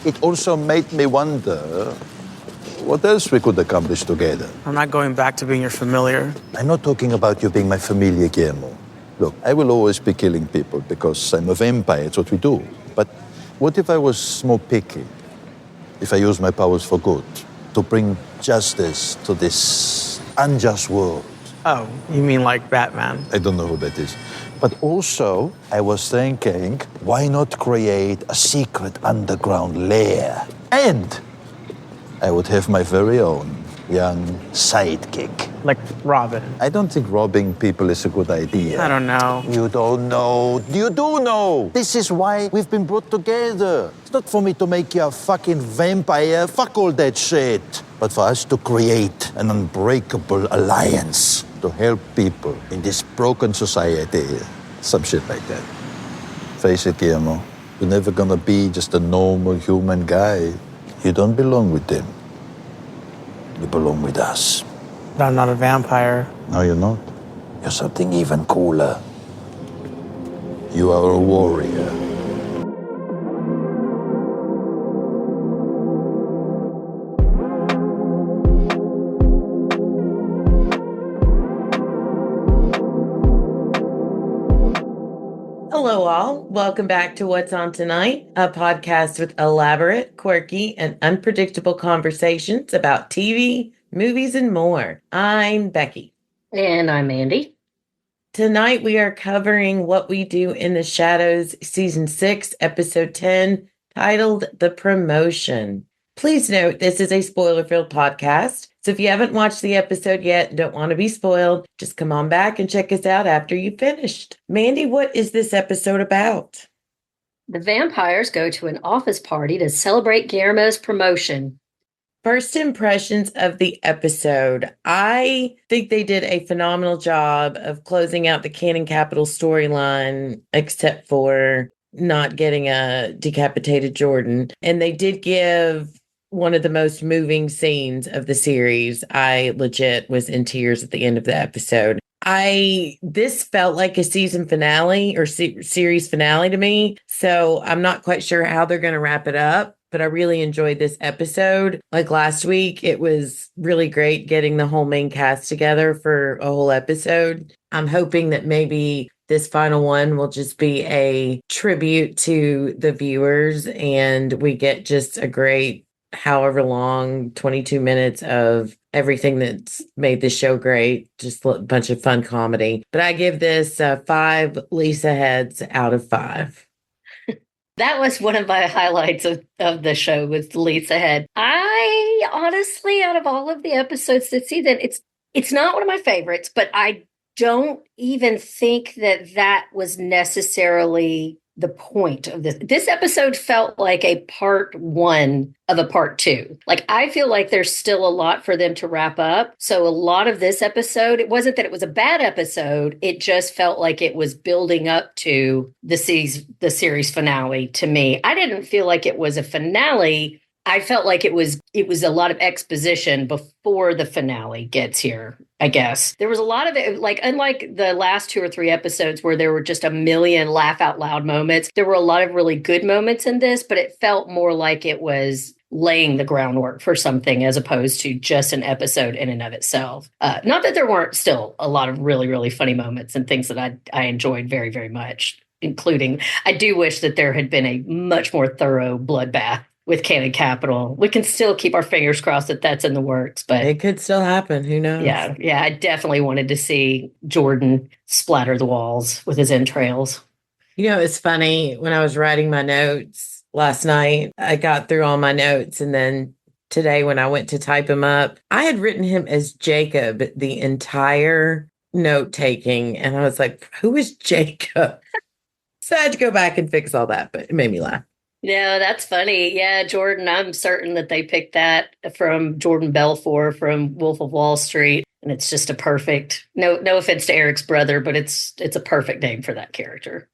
it also made me wonder what else we could accomplish together. I'm not going back to being your familiar. I'm not talking about you being my familia, Guillermo. Look, I will always be killing people because I'm a vampire, it's what we do. But what if I was more picky? If I used my powers for good, to bring justice to this unjust world? Oh, you mean like Batman? I don't know who that is. But also, I was thinking, why not create a secret underground lair? And I would have my very own young sidekick. Like Robin? I don't think robbing people is a good idea. I don't know. You don't know. You do know. This is why we've been brought together. It's not for me to make you a fucking vampire. Fuck all that shit. But for us to create an unbreakable alliance to help people in this broken society. Some shit like that. Face it, Guillermo. You're never gonna be just a normal human guy. You don't belong with them. You belong with us. But I'm not a vampire. No, you're not. You're something even cooler. You are a warrior. Hello, all. Welcome back to What's On Tonight, a podcast with elaborate, quirky, and unpredictable conversations about TV, movies, and more. I'm Becky. And I'm Mandy. Tonight, we are covering What We Do in the Shadows, Season 6, Episode 10, titled The Promotion. Please note, this is a spoiler-filled podcast, so if you haven't watched the episode yet and don't want to be spoiled, just come on back and check us out after you've finished. Mandy, what is this episode about? The vampires go to an office party to celebrate Guillermo's promotion. First impressions of the episode. I think they did a phenomenal job of closing out the Canon Capital storyline, except for not getting a decapitated Jordan. And they did give one of the most moving scenes of the series. I legit was in tears at the end of the episode. This felt like a season finale or series finale to me. So I'm not quite sure how they're going to wrap it up, but I really enjoyed this episode. Like last week, it was really great getting the whole main cast together for a whole episode. I'm hoping that maybe this final one will just be a tribute to the viewers and we get just a great, however long, 22 minutes of everything that's made the show great. Just a bunch of fun comedy. But I give this 5 Lisa heads out of 5. That was one of my highlights of the show was Lisa head. I honestly, out of all of the episodes this season, it's not one of my favorites, but I don't even think that was necessarily the point of this. This episode felt like a part 1 of a part 2. Like, I feel like there's still a lot for them to wrap up. So a lot of this episode, it wasn't that it was a bad episode. It just felt like it was building up to the series finale to me. I didn't feel like it was a finale. I felt like it was a lot of exposition before the finale gets here, I guess. There was a lot of it, like, unlike the last 2 or 3 episodes where there were just a million laugh out loud moments, there were a lot of really good moments in this, but it felt more like it was laying the groundwork for something as opposed to just an episode in and of itself. Not that there weren't still a lot of really, really funny moments and things that I enjoyed very, very much, including, I do wish that there had been a much more thorough bloodbath with Canon Capital. We can still keep our fingers crossed that that's in the works, but it could still happen. Who knows? Yeah. I definitely wanted to see Jordan splatter the walls with his entrails. You know, it's funny. When I was writing my notes last night, I got through all my notes. And then today when I went to type him up, I had written him as Jacob the entire note taking. And I was like, who is Jacob? So I had to go back and fix all that, but it made me laugh. Yeah, that's funny. Yeah, Jordan, I'm certain that they picked that from Jordan Belfort from Wolf of Wall Street. And it's just a perfect, no offense to Eric's brother, but it's a perfect name for that character.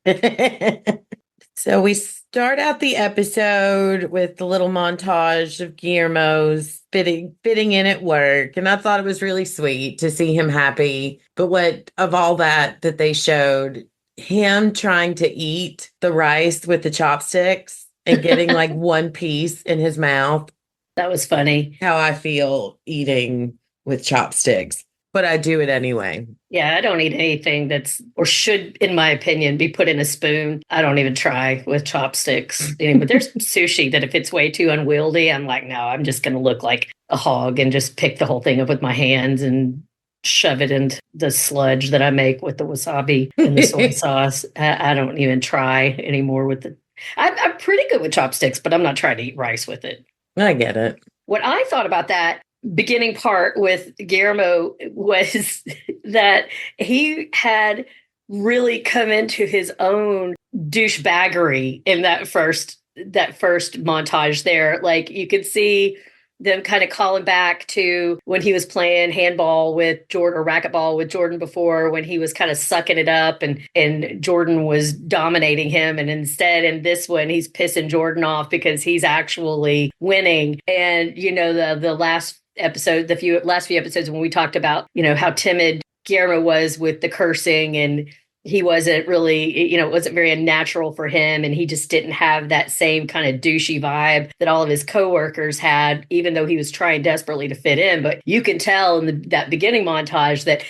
So we start out the episode with the little montage of Guillermo's fitting in at work. And I thought it was really sweet to see him happy. But what of all that they showed, him trying to eat the rice with the chopsticks, and getting like one piece in his mouth. That was funny. How I feel eating with chopsticks, but I do it anyway. Yeah, I don't eat anything that's, or should, in my opinion, be put in a spoon. I don't even try with chopsticks. But there's sushi that if it's way too unwieldy, I'm like, no, I'm just going to look like a hog and just pick the whole thing up with my hands and shove it into the sludge that I make with the wasabi and the soy sauce. I don't even try anymore with it. I'm pretty good with chopsticks, but I'm not trying to eat rice with it. I get it. What I thought about that beginning part with Guillermo was that he had really come into his own douchebaggery in that first montage there. Like you could see them kind of calling back to when he was playing handball with Jordan or racquetball with Jordan before, when he was kind of sucking it up and Jordan was dominating him. And instead in this one, he's pissing Jordan off because he's actually winning. And, the last episode, last few episodes when we talked about, how timid Guillermo was with the cursing, and he wasn't really, it wasn't very unnatural for him. And he just didn't have that same kind of douchey vibe that all of his coworkers had, even though he was trying desperately to fit in. But you can tell in that beginning montage that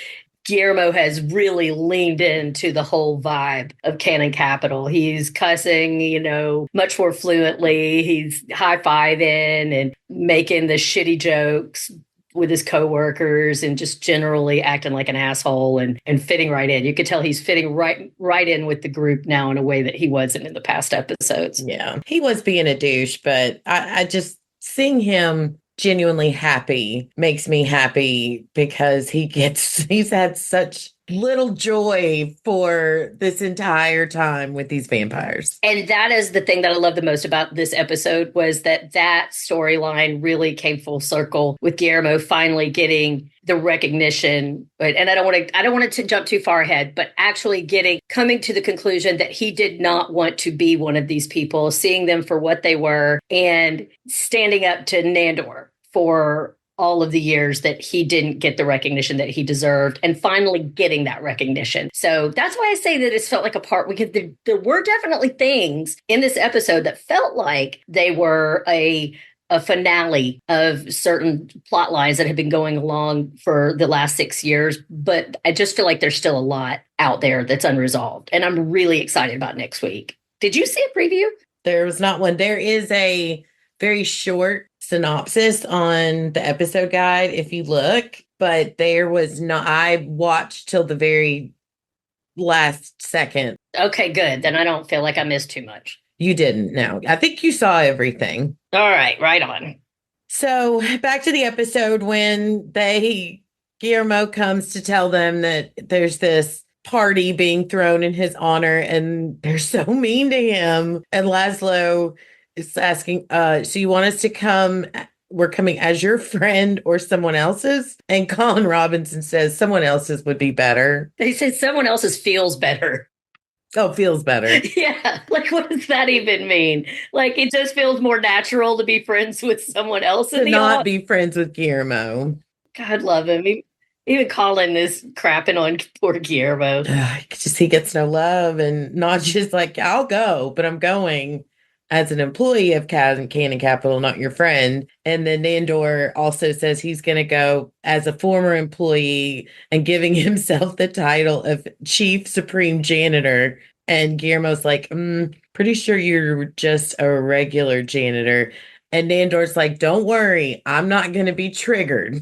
Guillermo has really leaned into the whole vibe of Canon Capital. He's cussing, much more fluently. He's high-fiving and making the shitty jokes with his coworkers and just generally acting like an asshole and fitting right in. You could tell he's fitting right in with the group now in a way that he wasn't in the past episodes. Yeah, he was being a douche, but I just seeing him genuinely happy makes me happy because he's had such little joy for this entire time with these vampires. And that is the thing that I love the most about this episode, was that storyline really came full circle with Guillermo finally getting the recognition. And I don't want it to jump too far ahead, but actually coming to the conclusion that he did not want to be one of these people, seeing them for what they were and standing up to Nandor for all of the years that he didn't get the recognition that he deserved, and finally getting that recognition. So that's why I say that it's felt like a part, because there were definitely things in this episode that felt like they were a finale of certain plot lines that have been going along for the last 6 years. But I just feel like there's still a lot out there that's unresolved. And I'm really excited about next week. Did you see a preview? There was not one. There is a very short synopsis on the episode guide if you look, but there was not. I watched till the very last second. Okay, good. Then I don't feel like I missed too much. You didn't. No, I think you saw everything. All right, right on. So back to the episode when Guillermo comes to tell them that there's this party being thrown in his honor and they're so mean to him. And Laszlo is asking, so you want us to come? We're coming as your friend or someone else's? And Colin Robinson says someone else's would be better. They said someone else's feels better. Oh, feels better. Yeah. Like, what does that even mean? Like, it just feels more natural to be friends with someone else. To not be friends with Guillermo. God love him. Even Colin is crapping on poor Guillermo. He gets no love, and not just like, I'll go, but I'm going as an employee of Canon Capital, not your friend. And then Nandor also says he's going to go as a former employee and giving himself the title of Chief Supreme Janitor. And Guillermo's like, pretty sure you're just a regular janitor. And Nandor's like, don't worry, I'm not going to be triggered.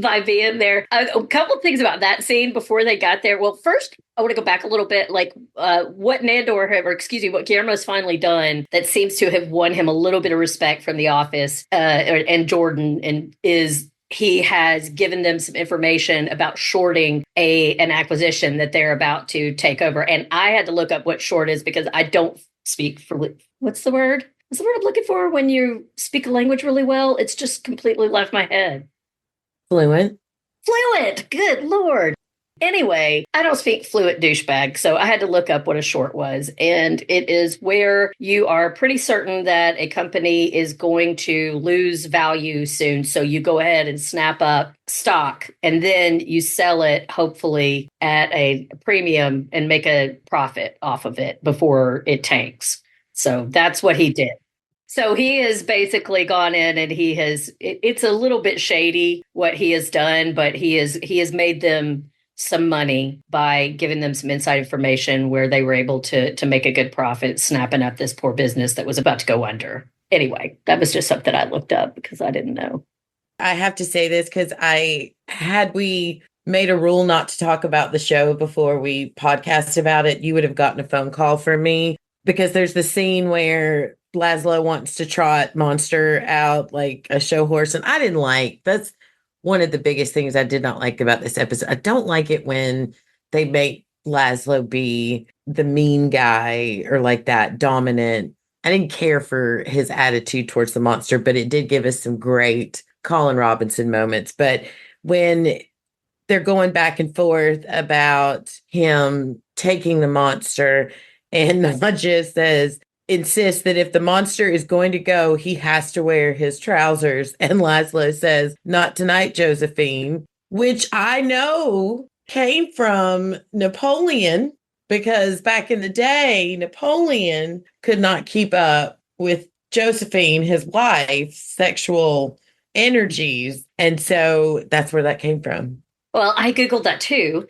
By being there. A couple of things about that scene before they got there. Well, first, I want to go back a little bit, like what Guillermo's finally done that seems to have won him a little bit of respect from the office and Jordan, and is he has given them some information about shorting an acquisition that they're about to take over. And I had to look up what short is because I don't speak what's the word? What's the word I'm looking for when you speak a language really well? It's just completely left my head. Fluent. Good Lord. Anyway, I don't speak fluent douchebag, so I had to look up what a short was. And it is where you are pretty certain that a company is going to lose value soon. So you go ahead and snap up stock and then you sell it, hopefully at a premium, and make a profit off of it before it tanks. So that's what he did. So he has basically gone in and it's a little bit shady what he has done, but he has made them some money by giving them some inside information where they were able to make a good profit snapping up this poor business that was about to go under. Anyway, that was just something I looked up because I didn't know. I have to say this because had we made a rule not to talk about the show before we podcast about it, you would have gotten a phone call from me, because there's the scene where Laszlo wants to trot Monster out like a show horse. And I didn't like, that's one of the biggest things I did not like about this episode. I don't like it when they make Laszlo be the mean guy or like that dominant. I didn't care for his attitude towards the monster, but it did give us some great Colin Robinson moments. But when they're going back and forth about him taking the monster, and Nadja insists that if the monster is going to go, he has to wear his trousers. And Laszlo says, "Not tonight, Josephine," which I know came from Napoleon, because back in the day, Napoleon could not keep up with Josephine, his wife's sexual energies. And so that's where that came from. Well, I Googled that too.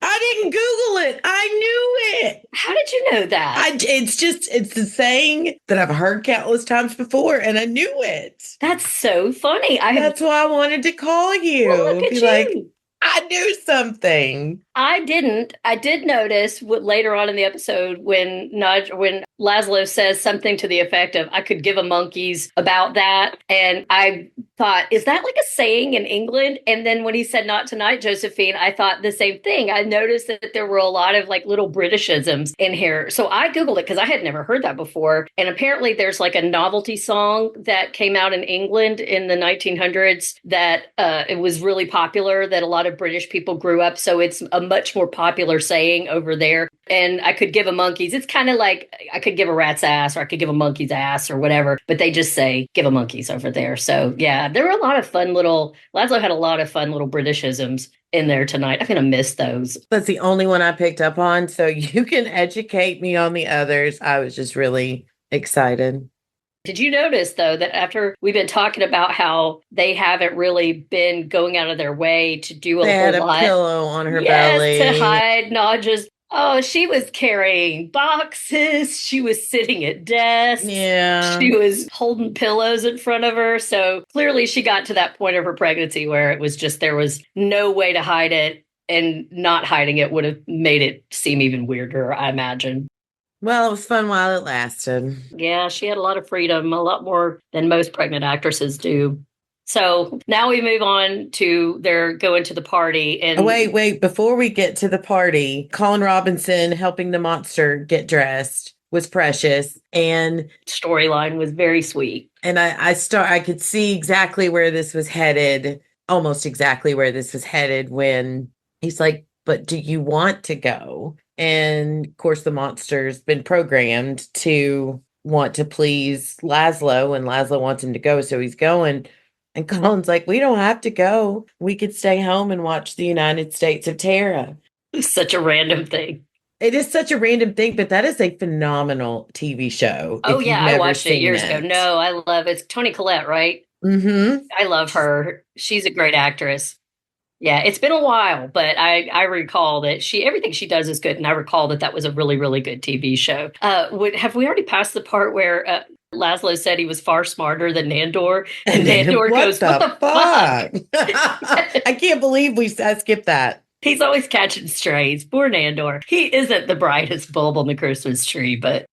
I didn't Google it. I knew it. How did you know that? It's the saying that I've heard countless times before, and I knew it. That's so funny. That's why I wanted to call you. Well, look at Be you. like, I knew something. I didn't. I did notice later on in the episode when Laszlo says something to the effect of, "I could give a monkeys about that." And I thought, is that like a saying in England? And then when he said, "Not tonight, Josephine," I thought the same thing. I noticed that there were a lot of like little Britishisms in here. So I Googled it because I had never heard that before. And apparently there's like a novelty song that came out in England in the 1900s that it was really popular, that a lot of British people grew up. So it's a much more popular saying over there. And I could give a monkey's. It's kind of like I could give a rat's ass, or I could give a monkey's ass, or whatever. But they just say give a monkey's over there. So yeah, there were a lot of fun little. Laszlo had a lot of fun little Britishisms in there tonight. I'm gonna miss those. That's the only one I picked up on. So you can educate me on the others. I was just really excited. Did you notice, though, that after we've been talking about how they haven't really been going out of their way to do They had a lot, pillow on her yes, belly to hide Nadja's. Oh, she was carrying boxes. She was sitting at desks. Yeah. She was holding pillows in front of her. So clearly she got to that point of her pregnancy where it was just, there was no way to hide it, and not hiding it would have made it seem even weirder, I imagine. Well, it was fun while it lasted. Yeah, she had a lot of freedom, a lot more than most pregnant actresses do. So now we move on to they're going to the party. And Wait. Before we get to the party, Colin Robinson helping the monster get dressed was precious. And storyline was very sweet. And I could see exactly where this was headed, almost exactly where this was headed, when he's like, "But do you want to go?" And of course, the monster's been programmed to want to please Laszlo, and Laszlo wants him to go, so he's going. And Colin's like, "We don't have to go. We could stay home and watch the United States of Terra." It's such a random thing. It is such a random thing, but that is a phenomenal TV show. Oh, yeah, I watched it years ago. No, I love it. It's Toni Collette, right? Mm-hmm. I love her. She's a great actress. Yeah, it's been a while, but I recall that everything she does is good, and I recall that was a really, really good TV show. Have we already passed the part where Laszlo said he was far smarter than Nandor, and Nandor goes, "What the fuck?" I can't believe I skipped that. He's always catching strays. Poor Nandor. He isn't the brightest bulb on the Christmas tree, but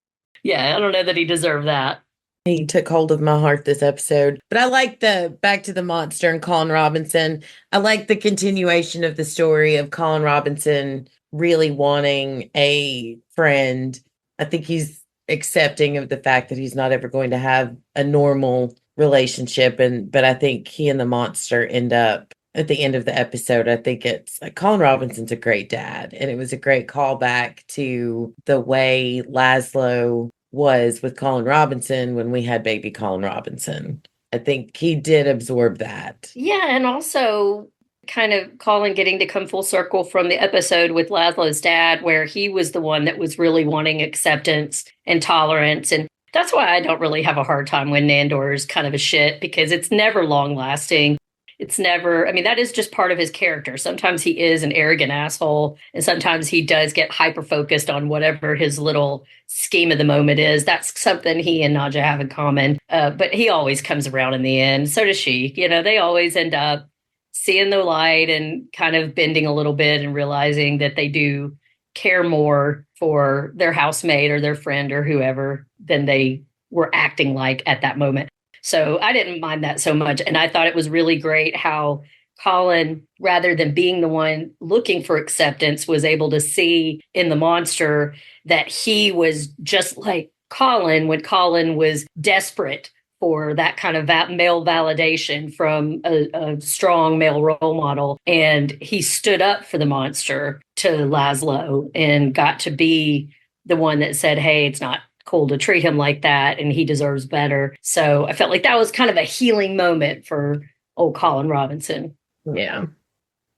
yeah, I don't know that he deserved that. He took hold of my heart this episode. But I like back to the monster and Colin Robinson. I like the continuation of the story of Colin Robinson really wanting a friend. I think he's accepting of the fact that he's not ever going to have a normal relationship. But I think he and the monster end up at the end of the episode. I think it's Colin Robinson's a great dad. And it was a great callback to the way Laszlo was with Colin Robinson when we had baby Colin Robinson. I think he did absorb that. Yeah, and also kind of Colin getting to come full circle from the episode with Laszlo's dad, where he was the one that was really wanting acceptance and tolerance. And That's why I don't really have a hard time when Nandor is kind of a shit, because it's never long lasting. It's never, I mean, that is just part of his character. Sometimes he is an arrogant asshole, and sometimes he does get hyper focused on whatever his little scheme of the moment is. That's something he and Naja have in common. But he always comes around in the end. So does she. You know, they always end up seeing the light and kind of bending a little bit and realizing that they do care more for their housemate or their friend or whoever than they were acting like at that moment. So I didn't mind that so much. And I thought it was really great how Colin, rather than being the one looking for acceptance, was able to see in the monster that he was just like Colin when Colin was desperate for that kind of male validation from a strong male role model. And he stood up for the monster to Laszlo and got to be the one that said, hey, it's not cool to treat him like that, and he deserves better. So I felt like that was kind of a healing moment for old Colin Robinson. Yeah. All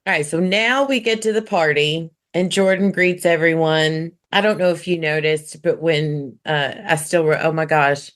right. So now we get to the party and Jordan greets everyone. I don't know if you noticed, but when I still wrote, oh my gosh,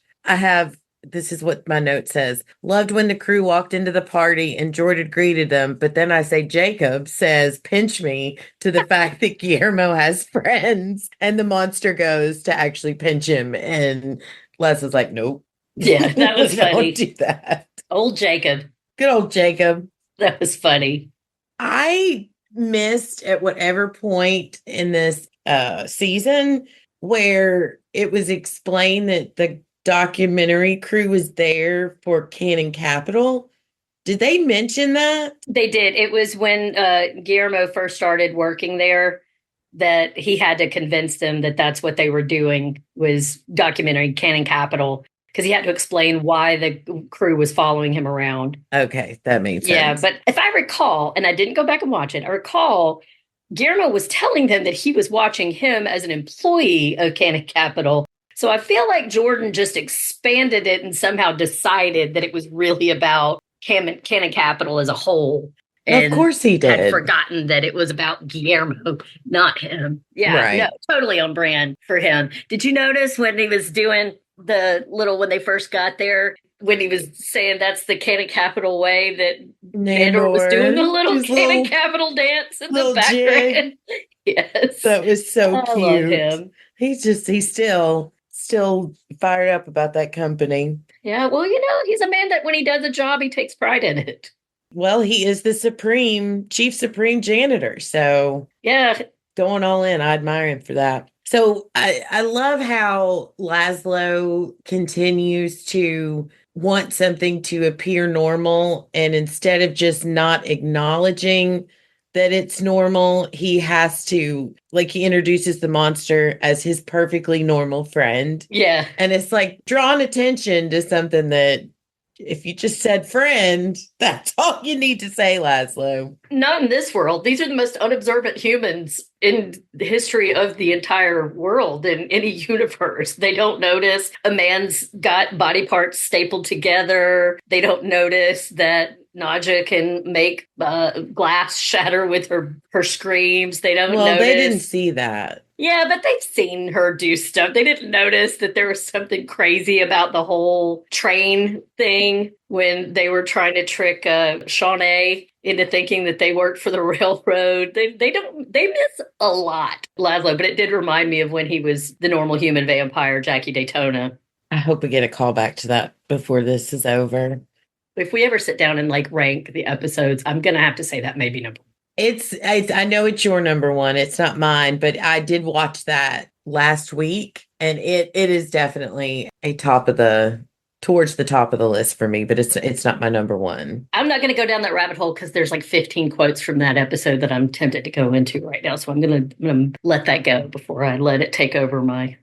this is what my note says. Loved when the crew walked into the party and Jordan greeted them. But then I say, Jacob says, pinch me, to the fact that Guillermo has friends. And the monster goes to actually pinch him. And Les is like, nope. Yeah, that was funny. Don't do that. Old Jacob. Good old Jacob. That was funny. I missed at whatever point in this season where it was explained that the documentary crew was there for Cannon Capital. Did they mention that? They did. It was when Guillermo first started working there that he had to convince them that that's what they were doing, was documentary Cannon Capital, because he had to explain why the crew was following him around. Okay, that makes sense. Yeah, but if I recall, and I didn't go back and watch it, I recall Guillermo was telling them that he was watching him as an employee of Cannon Capital. So I feel like Jordan just expanded it and somehow decided that it was really about Cannon Capital as a whole. And of course he did. Had forgotten that it was about Guillermo, not him. Yeah, right. No, totally on brand for him. Did you notice when he was doing when they first got there, when he was saying that's the Cannon Capital way, that Nandor was doing the little Cannon Capital dance in the background? Yes. That was so cute. I love him. He's still fired up about that company. Yeah, well, he's a man that when he does a job, he takes pride in it. Well, he is the chief supreme janitor. So yeah, going all in. I admire him for that. So I love how Laszlo continues to want something to appear normal. And instead of just not acknowledging that it's normal, he has to, like, he introduces the monster as his perfectly normal friend. Yeah. And it's like drawing attention to something that if you just said friend, that's all you need to say, Laszlo. Not in this world. These are the most unobservant humans in the history of the entire world, in any universe. They don't notice a man's got body parts stapled together. They don't notice that Naja can make glass shatter with her screams. They don't notice. They didn't see that. Yeah, but they've seen her do stuff. They didn't notice that there was something crazy about the whole train thing when they were trying to trick Shawnee into thinking that they worked for the railroad. They miss a lot, Laszlo, but it did remind me of when he was the normal human vampire, Jackie Daytona. I hope we get a call back to that before this is over. If we ever sit down and rank the episodes, I'm going to have to say that may be number one. I know it's your number one. It's not mine, but I did watch that last week, and it is definitely towards the top of the list for me, but it's not my number one. I'm not going to go down that rabbit hole because there's 15 quotes from that episode that I'm tempted to go into right now. So I'm going to let that go before I let it take over my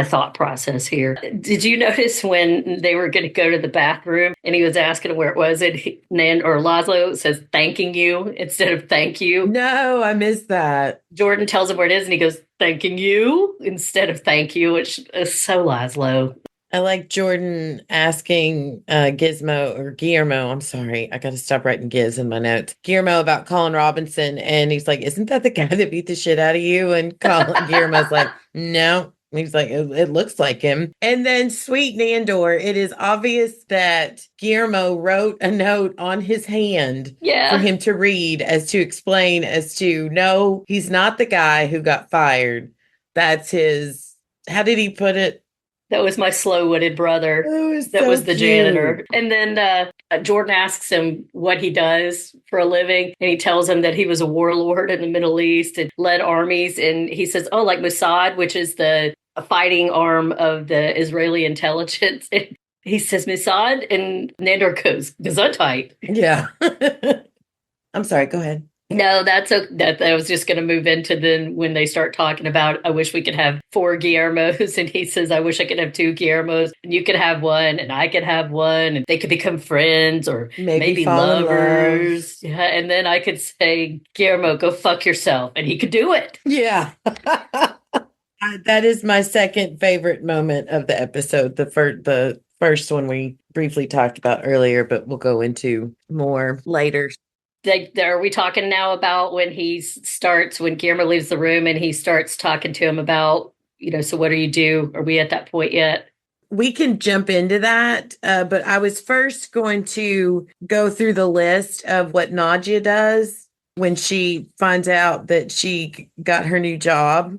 thought process here. Did you notice when they were going to go to the bathroom and he was asking where it was, and Laszlo says thanking you instead of thank you? No, I missed that. Jordan tells him where it is and he goes thanking you instead of thank you, which is so Laszlo. I like Jordan asking Guillermo, I'm sorry, I got to stop writing Giz in my notes. Guillermo about Colin Robinson, and he's like, isn't that the guy that beat the shit out of you? And Guillermo's like, no, He's like, it looks like him. And then sweet Nandor, it is obvious that Guillermo wrote a note on his hand for him to read as to explain as to, no, he's not the guy who got fired. That's his, how did he put it? That was my slow-witted brother. That was the janitor. And then Jordan asks him what he does for a living. And he tells him that he was a warlord in the Middle East and led armies. And he says, oh, like Mossad, which is the fighting arm of the Israeli intelligence. And he says, Mossad. And Nandor goes, Gesundheit. Yeah. I'm sorry. Go ahead. No, that I was just going to move into then when they start talking about, I wish we could have 4 Guillermos. And he says, I wish I could have 2 Guillermos and you could have one and I could have one and they could become friends or maybe lovers. Yeah. And then I could say, Guillermo, go fuck yourself. And he could do it. Yeah. That is my second favorite moment of the episode. The first one we briefly talked about earlier, but we'll go into more later. Are we talking now about when Guillermo leaves the room and he starts talking to him about, so what do you do? Are we at that point yet? We can jump into that, but I was first going to go through the list of what Nadia does when she finds out that she got her new job.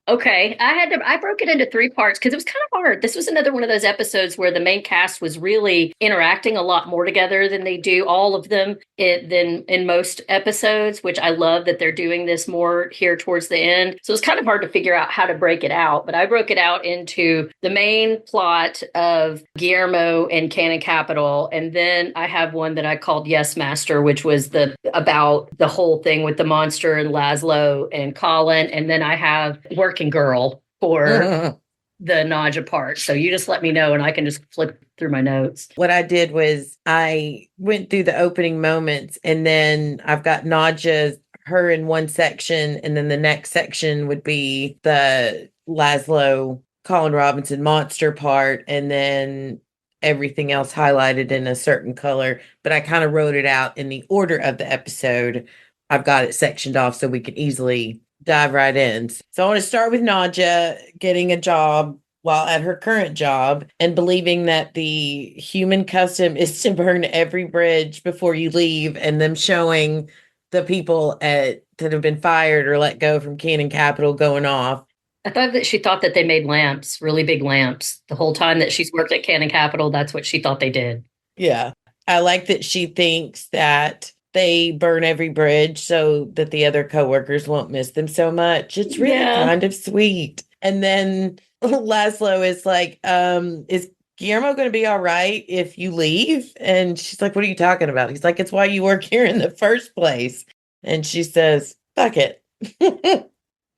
Okay, I broke it into 3 parts because it was kind of hard. This was another one of those episodes where the main cast was really interacting a lot more together than they do, all of them, than in most episodes, which I love that they're doing this more here towards the end. So it's kind of hard to figure out how to break it out, but I broke it out into the main plot of Guillermo and Cannon Capital, and then I have one that I called Yes Master, which was about the whole thing with the monster and Laszlo and Colin, and then I have Working Girl for the Naja part. So you just let me know and I can just flip through my notes. What I did was I went through the opening moments and then I've got Naja, her in one section, and then the next section would be the Laszlo, Colin Robinson monster part, and then everything else highlighted in a certain color. But I kind of wrote it out in the order of the episode. I've got it sectioned off so we can easily dive right in. So I want to start with Nadia getting a job while at her current job and believing that the human custom is to burn every bridge before you leave, and them showing the people that have been fired or let go from Cannon Capital going off. I thought that she thought that they made lamps, really big lamps. The whole time that she's worked at Cannon Capital, that's what she thought they did. Yeah. I like that she thinks that they burn every bridge so that the other coworkers won't miss them so much. It's really kind of sweet. And then Laszlo is like, is Guillermo going to be all right if you leave? And she's like, what are you talking about? He's like, it's why you work here in the first place. And she says, fuck it.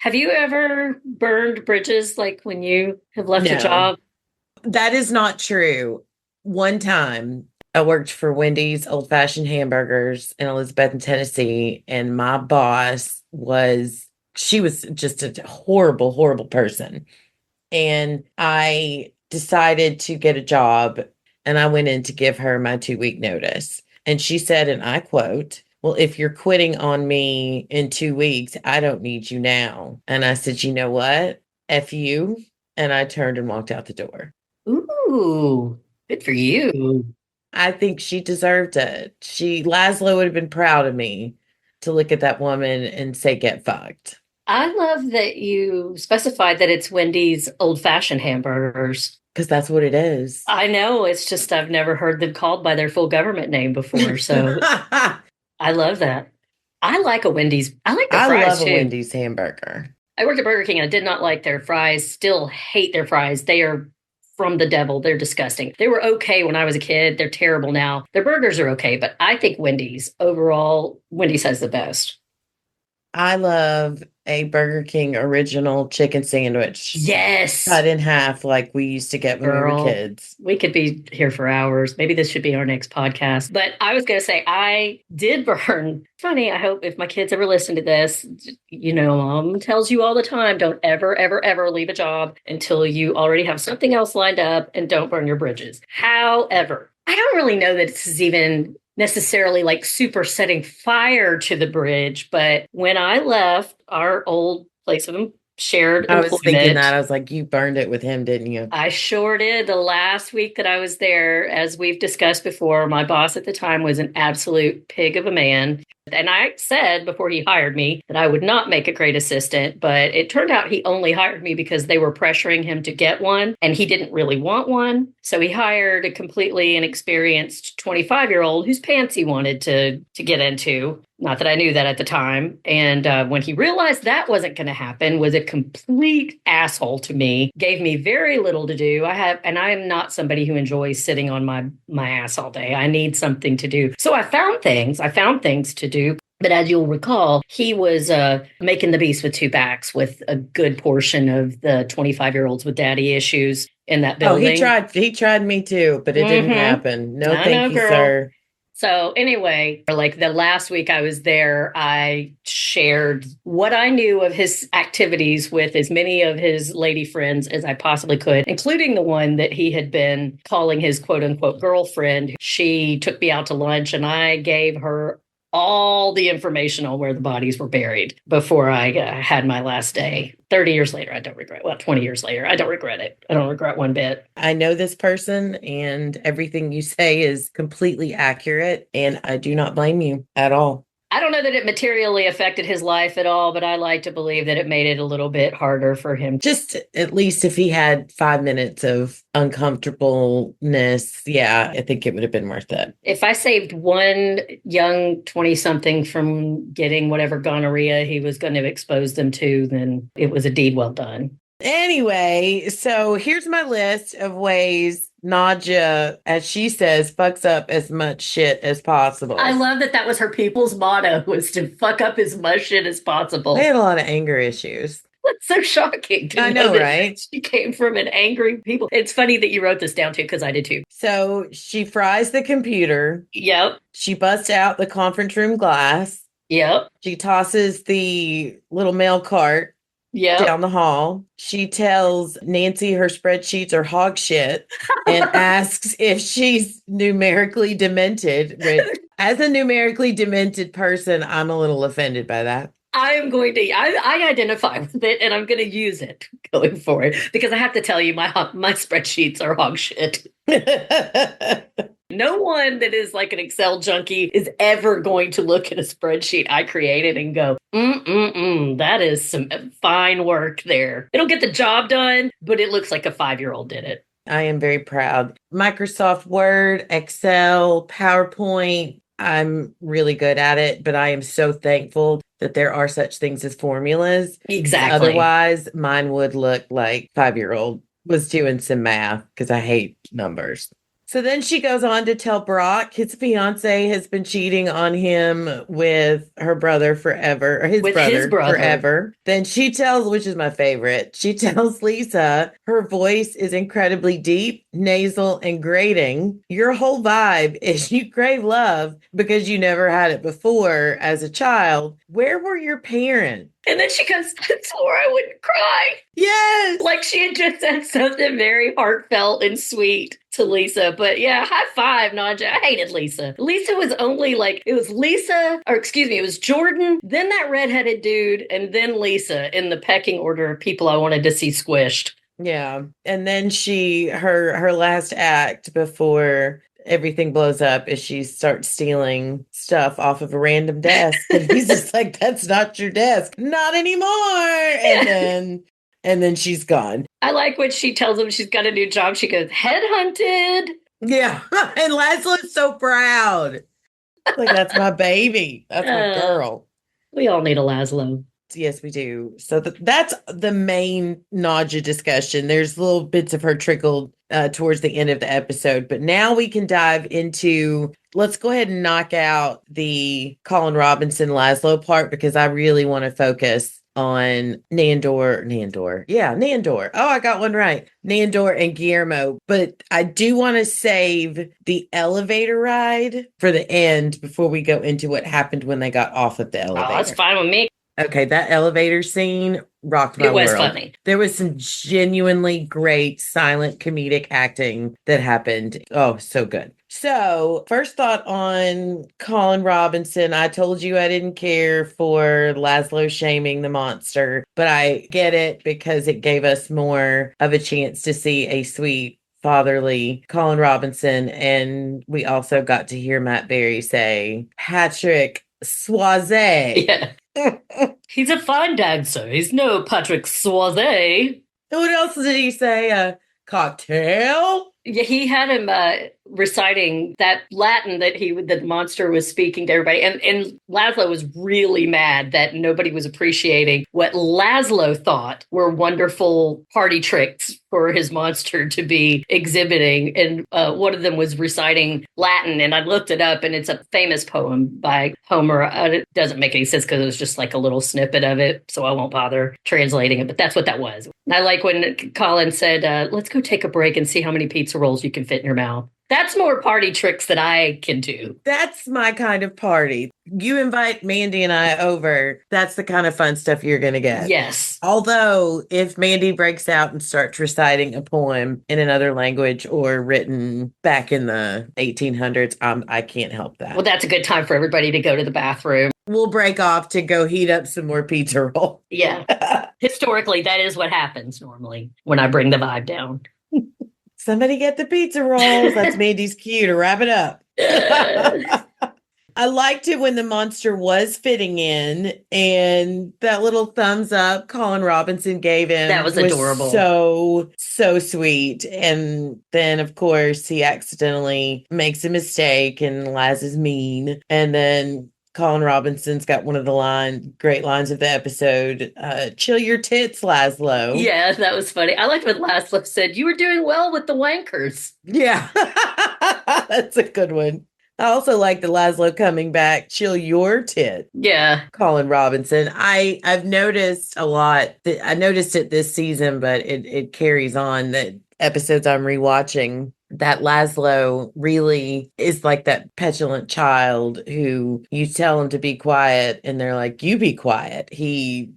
Have you ever burned bridges like when you have left a job? That is not true. One time I worked for Wendy's Old Fashioned Hamburgers in Elizabethton, Tennessee, and my boss she was just a horrible, horrible person. And I decided to get a job, and I went in to give her my 2-week notice. And she said, and I quote, well, if you're quitting on me in 2 weeks, I don't need you now. And I said, you know what? F you. And I turned and walked out the door. Ooh, good for you. I think she deserved it. Laszlo would have been proud of me to look at that woman and say, get fucked. I love that you specified that it's Wendy's old-fashioned hamburgers. Because that's what it is. I know. It's just I've never heard them called by their full government name before. So I love that. I like a Wendy's. I like their fries, love too. A Wendy's hamburger. I worked at Burger King and I did not like their fries. Still hate their fries. They are from the devil. They're disgusting. They were okay when I was a kid. They're terrible now. Their burgers are okay, but I think Wendy's has the best. I love a Burger King original chicken sandwich. Yes. Cut in half like we used to get when we were kids. We could be here for hours. Maybe this should be our next podcast. But I was going to say, I did burn. Funny, I hope if my kids ever listen to this, Mom tells you all the time, don't ever, ever, ever leave a job until you already have something else lined up, and don't burn your bridges. However, I don't really know that this is even necessarily like super setting fire to the bridge. But when I left our old place of shared I was thinking employment. that. I was like, you burned it with him, didn't you? I sure did. The last week that I was there, as we've discussed before, my boss at the time was an absolute pig of a man. And I said before he hired me that I would not make a great assistant, but it turned out he only hired me because they were pressuring him to get one and he didn't really want one. So he hired a completely inexperienced 25-year-old whose pants he wanted to get into. Not that I knew that at the time. And when he realized that wasn't going to happen, was a complete asshole to me, gave me very little to do. I am not somebody who enjoys sitting on my ass all day. I need something to do. So I found things to do. But as you'll recall, he was making the beast with two backs with a good portion of the 25-year-olds with daddy issues in that building. Oh, he tried me too, but it didn't happen. No, thank you, girl. sir. So anyway, like the last week I was there, I shared what I knew of his activities with as many of his lady friends as I possibly could, including the one that he had been calling his quote unquote girlfriend. She took me out to lunch and I gave her all the information on where the bodies were buried before I had my last day. 30 years later, I don't regret. Well, 20 years later, I don't regret it. I don't regret one bit. I know this person and everything you say is completely accurate, and I do not blame you at all. I don't know that it materially affected his life at all, but I like to believe that it made it a little bit harder for him. Just at least if he had 5 minutes of uncomfortableness, yeah, I think it would have been worth it. If I saved one young 20-something from getting whatever gonorrhea he was going to expose them to, then it was a deed well done. Anyway, so here's my list of ways Nadja, as she says, fucks up as much shit as possible. I love that was her people's motto, was to fuck up as much shit as possible. They had a lot of anger issues. That's so shocking. I know, right? She came from an angry people. It's funny that you wrote this down too, because I did too. So she fries the computer. Yep. She busts out the conference room glass. Yep. She tosses the little mail cart down the hall. She tells Nancy her spreadsheets are hog shit and asks if she's numerically demented. Which, as a numerically demented person, I'm a little offended by that. I identify with it and I'm going to use it going forward because I have to tell you, my spreadsheets are hog shit. No one that is like an Excel junkie is ever going to look at a spreadsheet I created and go, that is some fine work there. It'll get the job done, but it looks like a 5-year-old did it. I am very proud. Microsoft Word, Excel, PowerPoint, I'm really good at it, but I am so thankful that there are such things as formulas. Exactly. Otherwise, mine would look like 5-year-old was doing some math because I hate numbers. So then she goes on to tell Brock his fiance has been cheating on him with her brother forever, or his brother forever. Then she tells, which is my favorite, she tells Lisa her voice is incredibly deep, nasal, and grating. Your whole vibe is you crave love because you never had it before as a child. Where were your parents? And then she goes, I swore I wouldn't cry. Yes. Like she had just said something very heartfelt and sweet to Lisa. But yeah, high five, Nadja. I hated Lisa. Lisa was only like, it was it was Jordan, then that redheaded dude, and then Lisa in the pecking order of people I wanted to see squished. Yeah. And then her last act before everything blows up is she starts stealing stuff off of a random desk. And he's just like, that's not your desk. Not anymore. And then she's gone. I like when she tells him she's got a new job. She goes, headhunted. Yeah. And Laszlo's so proud. Like, that's my baby. That's my girl. We all need a Laszlo. Yes, we do. So that's the main Nadja discussion. There's little bits of her trickled towards the end of the episode. But now we can dive into, let's go ahead and knock out the Colin Robinson Laszlo part because I really want to focus on Nandor. Yeah, Nandor. Oh, I got one right. Nandor and Guillermo. But I do want to save the elevator ride for the end before we go into what happened when they got off of the elevator. Oh, that's fine with me. Okay, that elevator scene rocked my It was world. funny. There was some genuinely great silent comedic acting that happened. Oh, so good. So, first thought on Colin Robinson. I told you I didn't care for Laszlo shaming the monster, but I get it because it gave us more of a chance to see a sweet fatherly Colin Robinson. And we also got to hear Matt Berry say, Patrick Swayze. Yeah. He's a fine dancer. He's no Patrick Swayze. What else did he say? Cocktail? Yeah, he had him reciting that Latin that the monster was speaking to everybody, and Laszlo was really mad that nobody was appreciating what Laszlo thought were wonderful party tricks for his monster to be exhibiting. And one of them was reciting Latin, and I looked it up, and it's a famous poem by Homer. It doesn't make any sense because it was just like a little snippet of it, so I won't bother translating it. But that's what that was. And I like when Colin said, "Let's go take a break and see how many pizza rolls you can fit in your mouth." That's more party tricks that I can do. That's my kind of party. You invite Mandy and I over, that's the kind of fun stuff you're going to get. Yes. Although, if Mandy breaks out and starts reciting a poem in another language or written back in the 1800s, I can't help that. Well, that's a good time for everybody to go to the bathroom. We'll break off to go heat up some more pizza roll. Yeah. Historically, that is what happens normally when I bring the vibe down. Somebody get the pizza rolls. That's Mandy's cue to wrap it up. I liked it when the monster was fitting in, and that little thumbs up Colin Robinson gave him. That was adorable. So sweet. And then, of course, he accidentally makes a mistake, and Laz is mean. And then Colin Robinson's got one of the great lines of the episode. Chill your tits, Laszlo. Yeah, that was funny. I liked what Laszlo said. You were doing well with the wankers. Yeah, that's a good one. I also like the Laszlo coming back. Chill your tit. Yeah. Colin Robinson. I've noticed a lot. I noticed it this season, but it carries on that episodes I'm rewatching. That Laszlo really is like that petulant child who you tell him to be quiet and they're like, you be quiet. He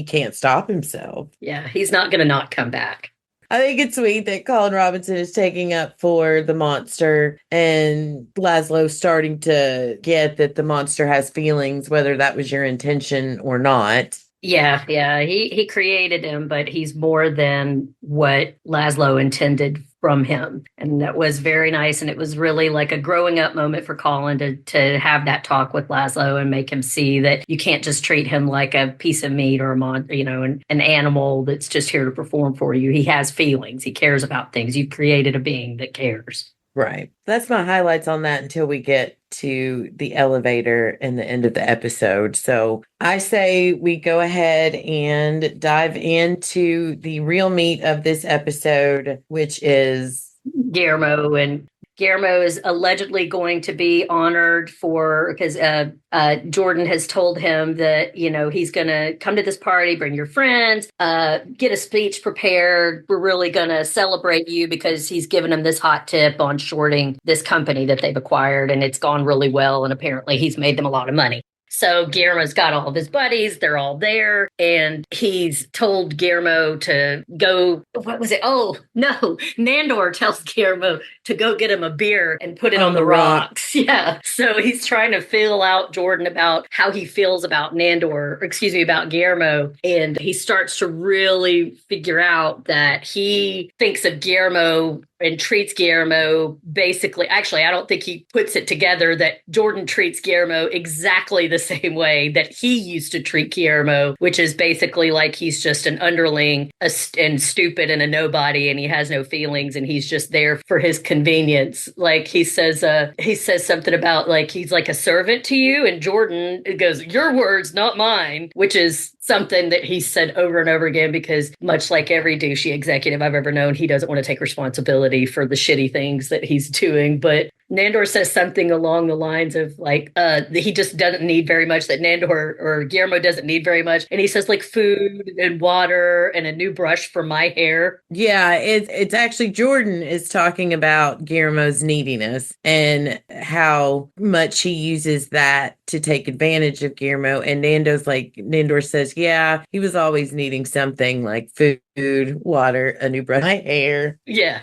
can't stop himself. Yeah, he's not going to not come back. I think it's sweet that Colin Robinson is taking up for the monster and Laszlo starting to get that the monster has feelings, whether that was your intention or not. Yeah. He created him, but he's more than what Laszlo intended from him. And that was very nice. And it was really like a growing up moment for Colin to have that talk with Laszlo and make him see that you can't just treat him like a piece of meat or an animal that's just here to perform for you. He has feelings. He cares about things. You've created a being that cares. Right. That's my highlights on that until we get to the elevator and the end of the episode. So I say we go ahead and dive into the real meat of this episode, which is Guillermo. And Guillermo is allegedly going to be honored because Jordan has told him that, he's going to come to this party, bring your friends, get a speech prepared. We're really going to celebrate you because he's given him this hot tip on shorting this company that they've acquired. And it's gone really well. And apparently he's made them a lot of money. So Guillermo's got all of his buddies. They're all there. And he's told Guillermo to go. What was it? Oh, no. Nandor tells Guillermo to go get him a beer and put it on the rocks. Yeah. So he's trying to feel out Jordan about how he feels about about Guillermo. And he starts to really figure out that he thinks of Guillermo and treats Guillermo basically, actually, I don't think he puts it together that Jordan treats Guillermo exactly the same way that he used to treat Guillermo, which is basically like he's just an underling and stupid and a nobody and he has no feelings and he's just there for his convenience. Like he says something about like he's like a servant to you, and Jordan goes, "Your words, not mine," which is something that he said over and over again because much like every douchey executive I've ever known, he doesn't want to take responsibility for the shitty things that he's doing. But Nandor says something along the lines of like, he just doesn't need very much, that Nandor or Guillermo doesn't need very much. And he says like food and water and a new brush for my hair. Yeah, it's actually Jordan is talking about Guillermo's neediness and how much he uses that to take advantage of Guillermo. And Nandor says, yeah, he was always needing something like food, water, a new brush, my hair. Yeah,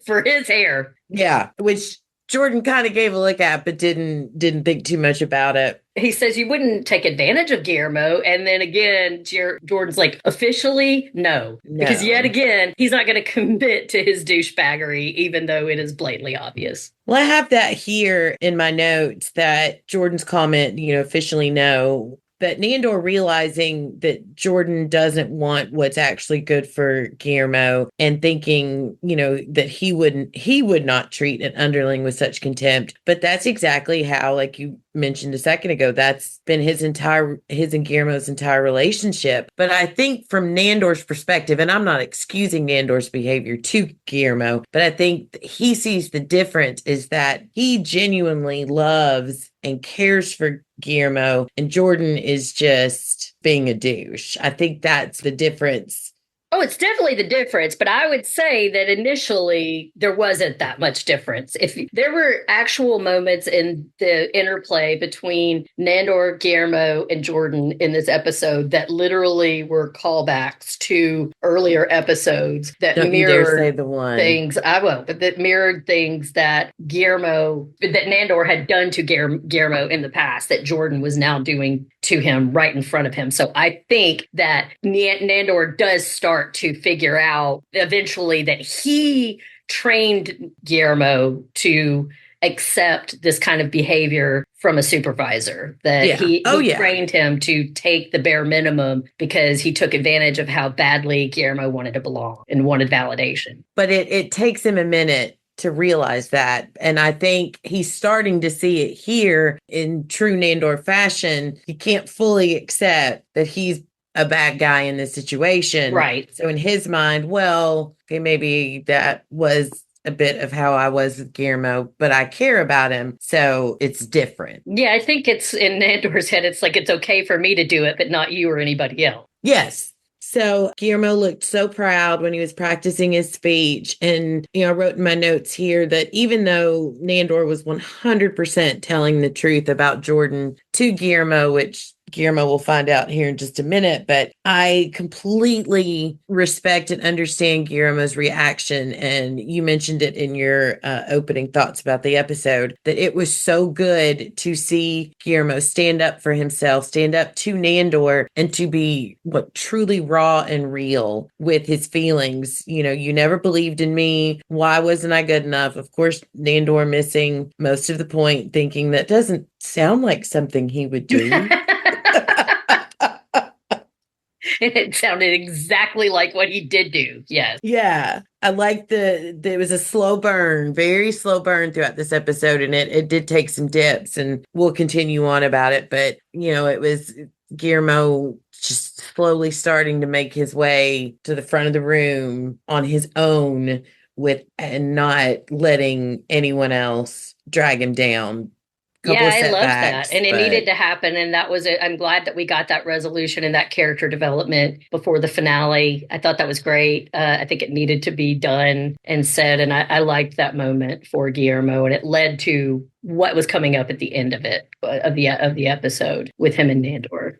for his hair. Yeah, which Jordan kind of gave a look at, but didn't think too much about it. He says you wouldn't take advantage of Guillermo. And then again, Jordan's like, officially, no. Because yet again, he's not going to commit to his douchebaggery, even though it is blatantly obvious. Well, I have that here in my notes that Jordan's comment, officially no. But Nandor realizing that Jordan doesn't want what's actually good for Guillermo and thinking, that he would not treat an underling with such contempt. But that's exactly how, like you mentioned a second ago, that's been his and Guillermo's entire relationship. But I think from Nandor's perspective, and I'm not excusing Nandor's behavior to Guillermo, but I think he sees the difference is that he genuinely loves and cares for Guillermo, and Jordan is just being a douche. I think that's the difference. Oh, it's definitely the difference, but I would say that initially there wasn't that much difference. If there were actual moments in the interplay between Nandor, Guillermo, and Jordan in this episode that literally were callbacks to earlier episodes that mirrored things. I won't, but that mirrored things that Nandor had done to Guillermo in the past that Jordan was now doing to him right in front of him. So I think that Nandor does start to figure out eventually that he trained Guillermo to accept this kind of behavior from a supervisor, that he trained him to take the bare minimum because he took advantage of how badly Guillermo wanted to belong and wanted validation. But it takes him a minute to realize that. And I think he's starting to see it here in true Nandor fashion. He can't fully accept that he's a bad guy in this situation. Right. So in his mind, well, okay, maybe that was a bit of how I was with Guillermo, but I care about him, so it's different. Yeah, I think it's in Nandor's head, it's like, it's okay for me to do it, but not you or anybody else. Yes. So Guillermo looked so proud when he was practicing his speech. And, I wrote in my notes here that even though Nandor was 100% telling the truth about Jordan to Guillermo, which Guillermo will find out here in just a minute, but I completely respect and understand Guillermo's reaction. And you mentioned it in your opening thoughts about the episode, that it was so good to see Guillermo stand up for himself, stand up to Nandor, and to be truly raw and real with his feelings. You never believed in me. Why wasn't I good enough? Of course, Nandor missing most of the point, thinking that doesn't sound like something he would do. It sounded exactly like what he did do. Yes. Yeah. I like there was a slow burn, very slow burn throughout this episode. And it did take some dips, and we'll continue on about it. But, it was Guillermo just slowly starting to make his way to the front of the room on his own and not letting anyone else drag him down. Yeah, I love that. And it needed to happen. And I'm glad that we got that resolution and that character development before the finale. I thought that was great. I think it needed to be done and said. And I liked that moment for Guillermo. And it led to what was coming up at the end of it, of the episode with him and Nandor.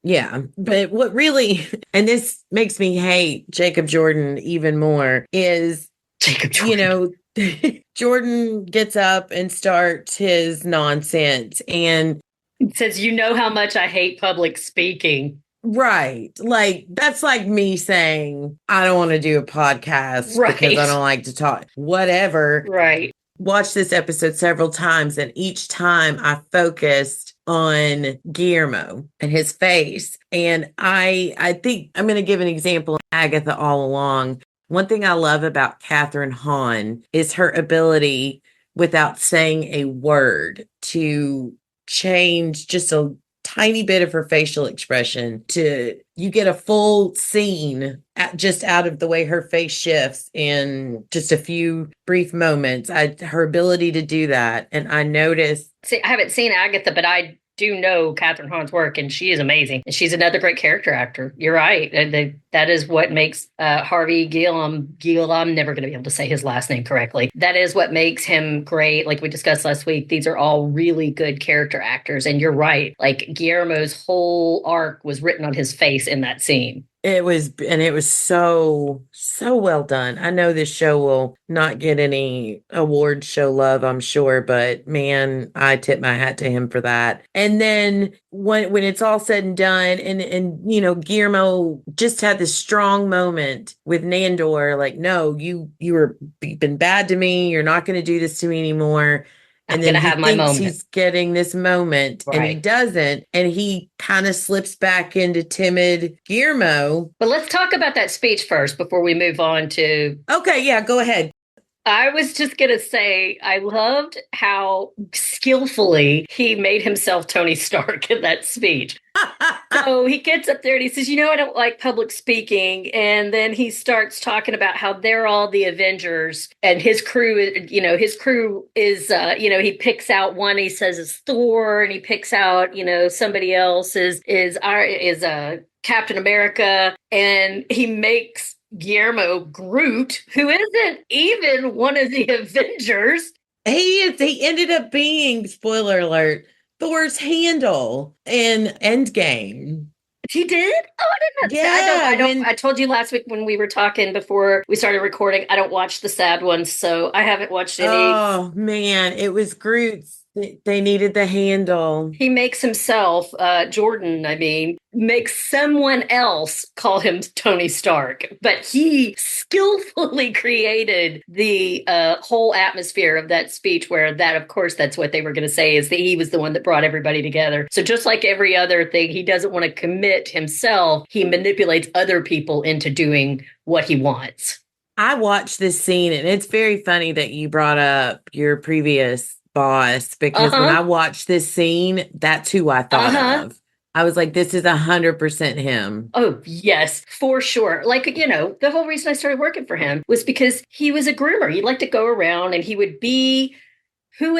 Yeah. But what really, and this makes me hate Jacob Jordan even more, is, Jacob Jordan. Jordan gets up and starts his nonsense and says, how much I hate public speaking. Right. Like, that's like me saying, I don't want to do a podcast because I don't like to talk. Whatever. Right. Watched this episode several times, and each time I focused on Guillermo and his face. And I think I'm going to give an example of Agatha all along. One thing I love about Catherine Hahn is her ability, without saying a word, to change just a tiny bit of her facial expression to you get a full scene just out of the way her face shifts in just a few brief moments. Her ability to do that. And I noticed. See, I haven't seen Agatha, but I do know Catherine Hahn's work, and she is amazing. And she's another great character actor. You're right. That is what makes Harvey Guillaume, I'm never going to be able to say his last name correctly. That is what makes him great. Like we discussed last week, these are all really good character actors. And you're right. Like Guillermo's whole arc was written on his face in that scene. It was so well done. I know this show will not get any award show love, I'm sure, but man, I tip my hat to him for that. And then when it's all said and done, and you know, Guillermo just had this strong moment with Nandor, like, no, you've been bad to me. You're not going to do this to me anymore. And then he thinks he's getting this moment, and he doesn't. And he kind of slips back into timid Guillermo. But let's talk about that speech first before we move on to... Okay, yeah, go ahead. I was just going to say, I loved how skillfully he made himself Tony Stark in that speech. So he gets up there and he says, you know, I don't like public speaking. And then he starts talking about how they're all the Avengers and his crew is, he picks out one, he says is Thor, and he picks out, somebody else is Captain America. And he makes Guillermo Groot, who isn't even one of the Avengers. He ended up being, spoiler alert, Thor's handle in Endgame. He did? Oh, I didn't know. Yeah, I told you last week when we were talking before we started recording, I don't watch the sad ones, so I haven't watched any. Oh, man, it was Groot's. They needed the handle. He makes himself, makes someone else call him Tony Stark. But he skillfully created the whole atmosphere of that speech where of course, that's what they were going to say, is that he was the one that brought everybody together. So just like every other thing, he doesn't want to commit himself. He manipulates other people into doing what he wants. I watched this scene, and it's very funny that you brought up your previous boss, because when I watched this scene, that's who I thought of. I was like, this is 100% him. Oh, yes, for sure. Like, the whole reason I started working for him was because he was a groomer. He liked to go around and he would be who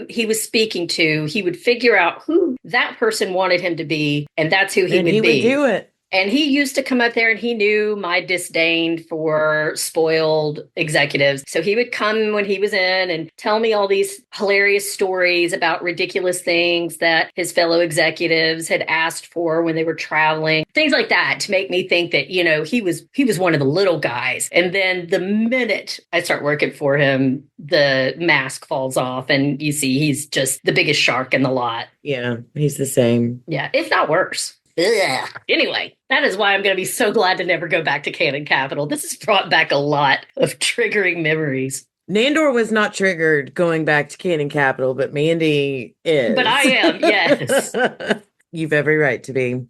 he was speaking to. He would figure out who that person wanted him to be, and that's who he would be. He would do it. And he used to come up there and he knew my disdain for spoiled executives. So he would come when he was in and tell me all these hilarious stories about ridiculous things that his fellow executives had asked for when they were traveling. Things like that to make me think that, he was one of the little guys. And then the minute I start working for him, the mask falls off and you see he's just the biggest shark in the lot. Yeah, he's the same. Yeah, if not worse. Ugh. Anyway, that is why I'm going to be so glad to never go back to Canon Capital. This has brought back a lot of triggering memories. Nandor was not triggered going back to Canon Capital, but Mandy is. But I am, yes. You've every right to be.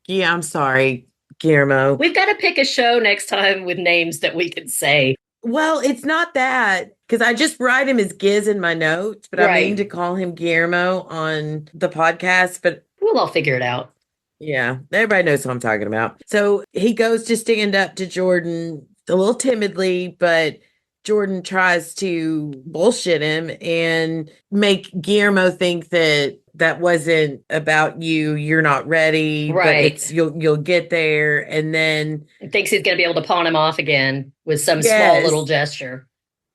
I'm sorry, Guillermo. We've got to pick a show next time with names that we can say. Well, it's not that, because I just write him as Giz in my notes, but I mean to call him Guillermo on the podcast, but we'll all figure it out. Yeah, everybody knows who I'm talking about. So he goes to stand up to Jordan a little timidly, but Jordan tries to bullshit him and make Guillermo think that wasn't about you. You're not ready. Right. But you'll get there. And then he thinks he's going to be able to pawn him off again with some small little gesture.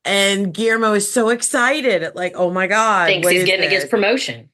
And Guillermo is so excited, like, oh my God. Thinks he's getting his promotion.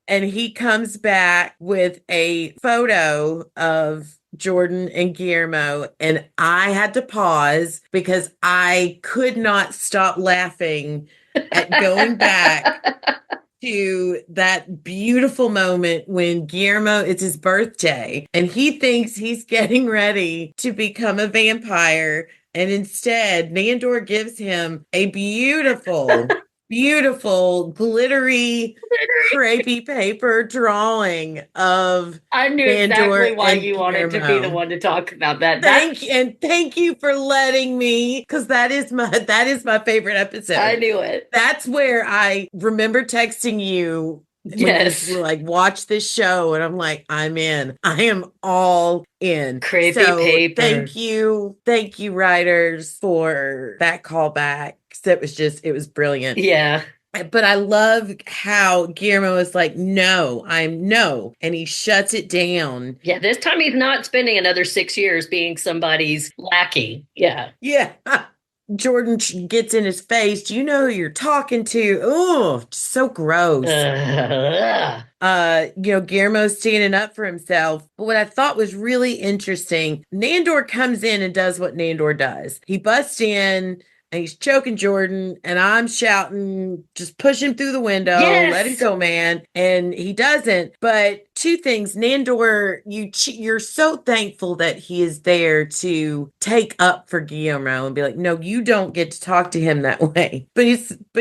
And he comes back with a photo of Jordan and Guillermo. And I had to pause because I could not stop laughing at going back to that beautiful moment when Guillermo, it's his birthday, and he thinks he's getting ready to become a vampire. And instead, Nandor gives him a beautiful glittery crepey paper drawing of I knew Nandor exactly why you Guillermo. wanted to be the one to talk about that. Thank you for letting me, because that is my favorite episode. I knew it. That's where I remember texting you Yes. When you like watch this show, and I'm like, I'm in. I am all in. Creepy So paper. thank you, writers, for that callback. It was brilliant. Yeah. But I love how Guillermo is like, no, I'm no. And he shuts it down. Yeah, this time he's not spending another 6 years being somebody's lackey. Yeah. Yeah. Jordan gets in his face. Do you know who you're talking to? Oh, so gross. Guillermo's standing up for himself. But what I thought was really interesting, Nandor comes in and does what Nandor does. He busts in and he's choking Jordan, and I'm shouting, just push him through the window, Yes! let him go, man. And he doesn't. But two things, Nandor, you're so thankful that he is there to take up for Guillermo and be like, no, you don't get to talk to him that way. But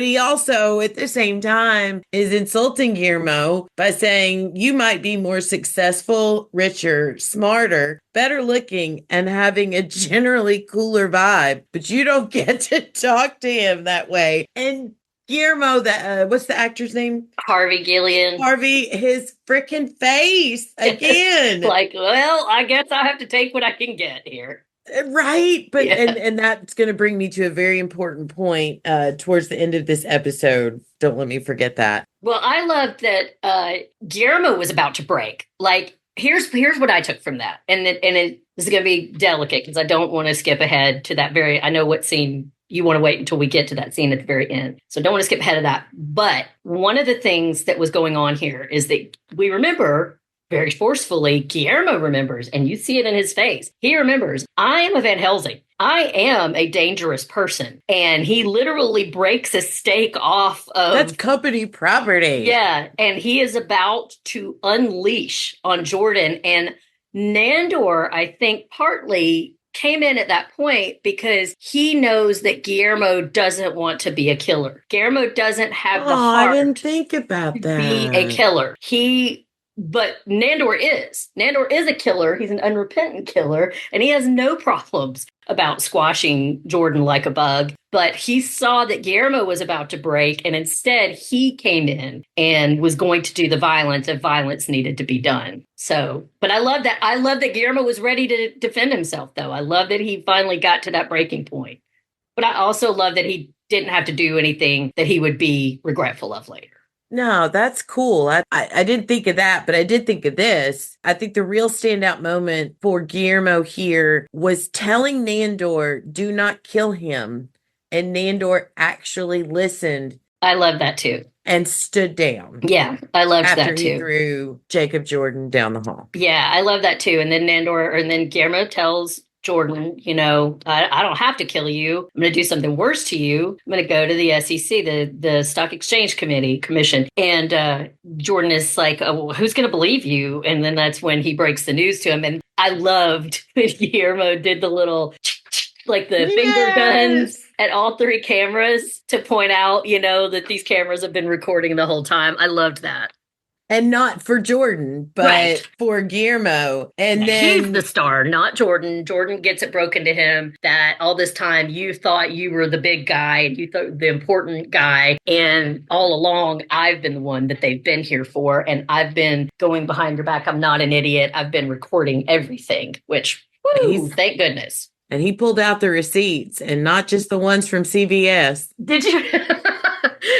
he also at the same time is insulting Guillermo by saying you might be more successful, richer, smarter, better looking, and having a generally cooler vibe, but you don't get to talk to him that way. And Guillermo, what's the actor's name? Harvey Gillian. Harvey, his freaking face again. Like, well, I guess I have to take what I can get here. Right. But Yeah. and that's going to bring me to a very important point towards the end of this episode. Don't let me forget that. Well, I love that Guillermo was about to break. Like, here's what I took from that. And this is going to be delicate because I don't want to skip ahead to that I know what scene you want to wait until we get to that scene at the very end. So don't want to skip ahead of that. But one of the things that was going on here is that we remember very forcefully, Guillermo remembers, and you see it in his face. He remembers, I am a Van Helsing. I am a dangerous person. And he literally breaks a stake off of... That's company property. Yeah. And he is about to unleash on Jordan. And Nandor, I think, partly came in at that point because he knows that Guillermo doesn't want to be a killer. Guillermo doesn't have the heart I didn't think about to that. be a killer. But Nandor is. Nandor is a killer. He's an unrepentant killer, and he has no problems about squashing Jordan like a bug. But he saw that Guillermo was about to break, and instead he came in and was going to do the violence if violence needed to be done. So, but I love that. I love that Guillermo was ready to defend himself, though. I love that he finally got to that breaking point. But I also love that he didn't have to do anything that he would be regretful of later. No, that's cool. I didn't think of that, but I did think of this. I think the real standout moment for Guillermo here was telling Nandor, do not kill him. And Nandor actually listened. I love that too. And stood down. Yeah, I loved that too. After he threw Jacob Jordan down the hall. Yeah, I love that too. And then Guillermo tells Jordan, I don't have to kill you. I'm going to do something worse to you. I'm going to go to the SEC, the Stock Exchange Commission. And Jordan is like, oh, well, who's going to believe you? And then that's when he breaks the news to him. And I loved that Guillermo did the little, like the finger guns at all three cameras to point out, that these cameras have been recording the whole time. I loved that. And not for Jordan, but for Guillermo. And then he's the star, not Jordan. Jordan gets it broken to him that all this time you thought you were the big guy and you thought the important guy. And all along, I've been the one that they've been here for. And I've been going behind your back. I'm not an idiot. I've been recording everything, which, thank goodness. And he pulled out the receipts and not just the ones from CVS. Did you?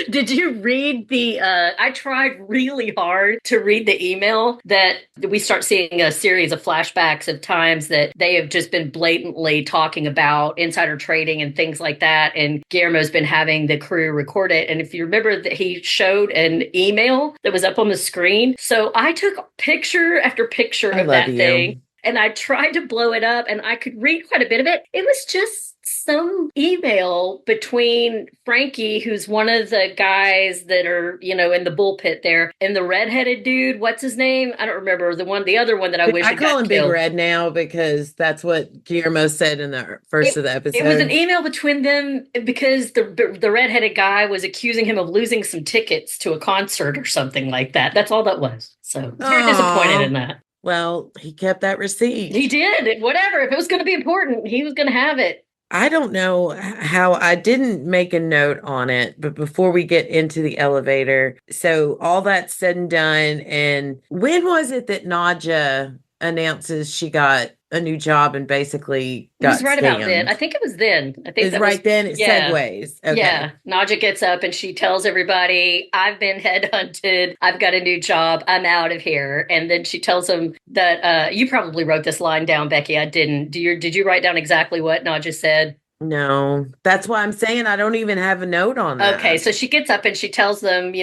Did you read I tried really hard to read the email that we start seeing a series of flashbacks of times that they have just been blatantly talking about insider trading and things like that. And Guillermo's been having the crew record it. And if you remember that he showed an email that was up on the screen. So I took picture after picture of that thing. And I tried to blow it up and I could read quite a bit of it. It was just some email between Frankie, who's one of the guys that are, in the bullpit there, and the redheaded dude. What's his name? I don't remember the other one that I wish I call him Big Red now because that's what Guillermo said in the first of the episode. It was an email between them because the redheaded guy was accusing him of losing some tickets to a concert or something like that. That's all that was. So very disappointed in that. Well, he kept that receipt. He did. Whatever. If it was going to be important, he was going to have it. I don't know how I didn't make a note on it, but before we get into the elevator, so all that's said and done, and when was it that Nadja announces she got a new job and basically It was got right about then. I scammed? think it was then. I think Is that right was, then it yeah. segues. Okay. Yeah. Nadja gets up and she tells everybody, I've been headhunted. I've got a new job. I'm out of here. And then she tells them that you probably wrote this line down, Becky. I didn't. Did you write down exactly what Nadja said? No, that's why I'm saying I don't even have a note on that. Okay, so she gets up and she tells them,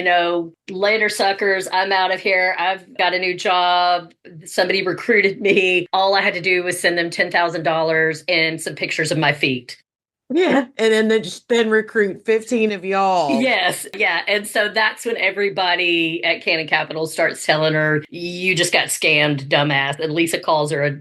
later, suckers, I'm out of here. I've got a new job. Somebody recruited me. All I had to do was send them $10,000 and some pictures of my feet. Yeah, and then then recruit 15 of y'all. Yes, yeah. And so that's when everybody at Cannon Capital starts telling her, you just got scammed, dumbass. And Lisa calls her a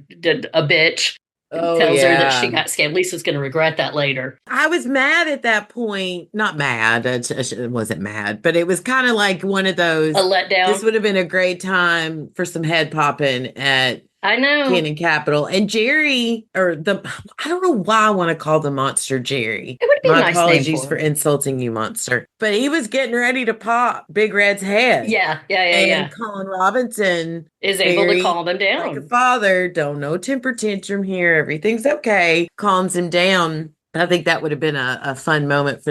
bitch. Oh, Tells her that yeah. she got scammed. Lisa's going to regret that later. I was mad at that point. Not mad. I wasn't mad, but it was kind of like one of those. A letdown. This would have been a great time for some head popping at I know. Cannon Capital. And Jerry, I don't know why I want to call the monster Jerry. It would be a My nice apologies name for insulting you, monster. But he was getting ready to pop Big Red's head. Yeah. And Colin Robinson is able to calm him down. Like a father, don't no temper tantrum here. Everything's okay. Calms him down. I think that would have been a fun moment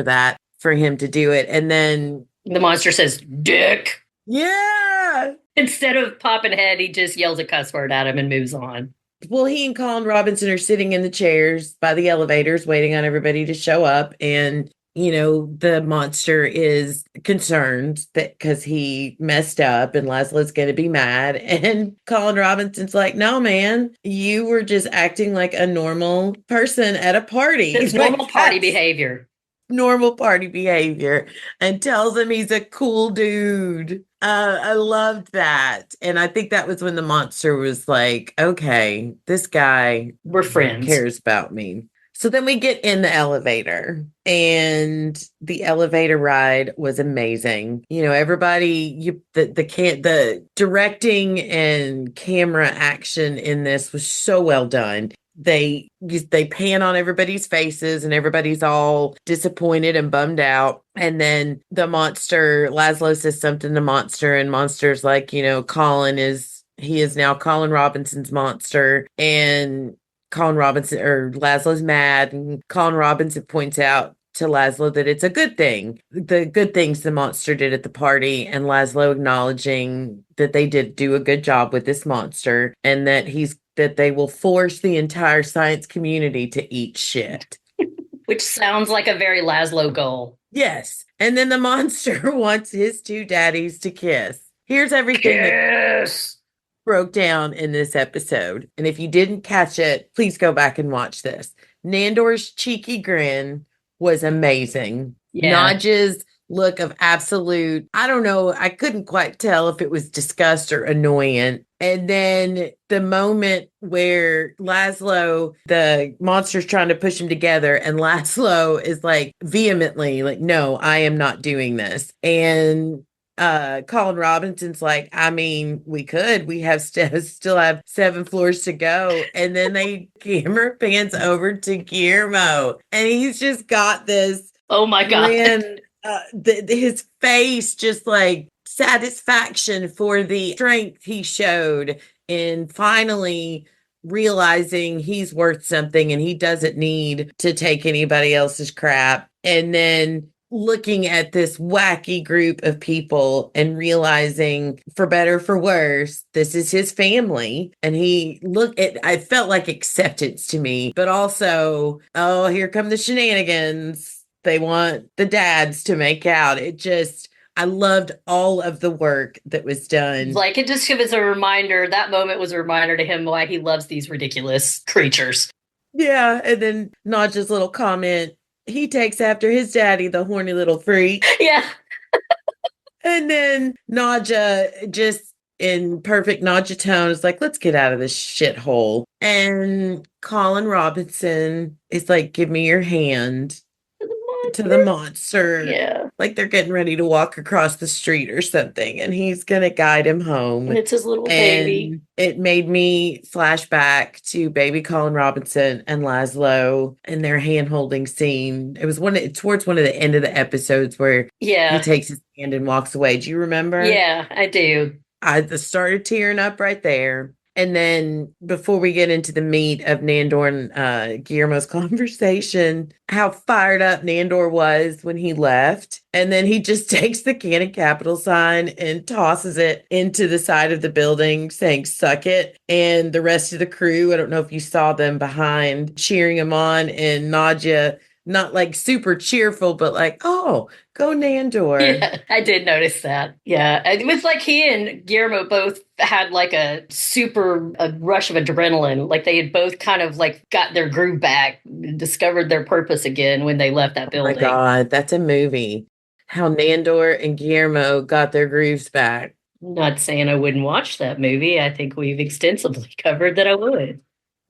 for him to do it. And then the monster says, dick. Yeah. Instead of popping head, he just yells a cuss word at him and moves on. Well, he and Colin Robinson are sitting in the chairs by the elevators waiting on everybody to show up. And, the monster is concerned that because he messed up and Laszlo's going to be mad. And Colin Robinson's like, no, man, you were just acting like a normal person at a party. It's normal party behavior. Normal party behavior, and tells him he's a cool dude. I loved that. And I think that was when the monster was like, okay, this guy, we're friends, cares about me. So then we get in the elevator, and the elevator ride was amazing. Everybody, the directing and camera action in this was so well done. They pan on everybody's faces and everybody's all disappointed and bummed out. And then Laszlo says something to Monster, and Monster's like, he is now Colin Robinson's monster. And Laszlo's mad, and Colin Robinson points out to Laszlo that it's a good thing. The good things the monster did at the party, and Laszlo acknowledging that they did do a good job with this monster, and that they will force the entire science community to eat shit. Which sounds like a very Laszlo goal. Yes. And then the monster wants his two daddies to kiss. Here's everything that broke down in this episode. And if you didn't catch it, please go back and watch this. Nandor's cheeky grin was amazing. Yeah. Nadja's look of absolute, I don't know, I couldn't quite tell if it was disgust or annoyance. And then the moment where Laszlo, the monster's trying to push him together, and Laszlo is like vehemently like, no, I am not doing this. And Colin Robinson's like, I mean, we have still have 7 floors to go. And then camera pans over to Guillermo, and he's just got this, oh my God, his face just like satisfaction for the strength he showed in finally realizing he's worth something and he doesn't need to take anybody else's crap. And then looking at this wacky group of people and realizing, for better, for worse, this is his family. And I felt like acceptance to me, but also, oh, here come the shenanigans. They want the dads to make out. I loved all of the work that was done. Like, it just was a reminder, that moment was a reminder to him why he loves these ridiculous creatures. Yeah, and then Nadja's little comment, he takes after his daddy, the horny little freak. Yeah. And then Nadja, just in perfect Nadja tone, is like, let's get out of this shithole. And Colin Robinson is like, give me your hand. to the monster. Yeah. Like they're getting ready to walk across the street or something, and he's gonna guide him home. And it's his little baby. And it made me flash back to baby Colin Robinson and Laszlo and their hand holding scene. It was towards one of the end of the episodes where he Yeah. takes his hand and walks away. Do you remember? Yeah, I do. I started tearing up right there. And then before we get into the meat of Nandor and Guillermo's conversation, how fired up Nandor was when he left. And then he just takes the Canon Capital sign and tosses it into the side of the building saying, suck it. And the rest of the crew, I don't know if you saw them behind cheering him on, and Nadia, not like super cheerful, but like, oh, go Nandor. Yeah, I did notice that. Yeah. It was like he and Guillermo both had like a rush of adrenaline. Like they had both kind of like got their groove back, discovered their purpose again when they left that Oh my building. God, that's a movie. How Nandor and Guillermo got their grooves back. Not saying I wouldn't watch that movie. I think we've extensively covered that I would.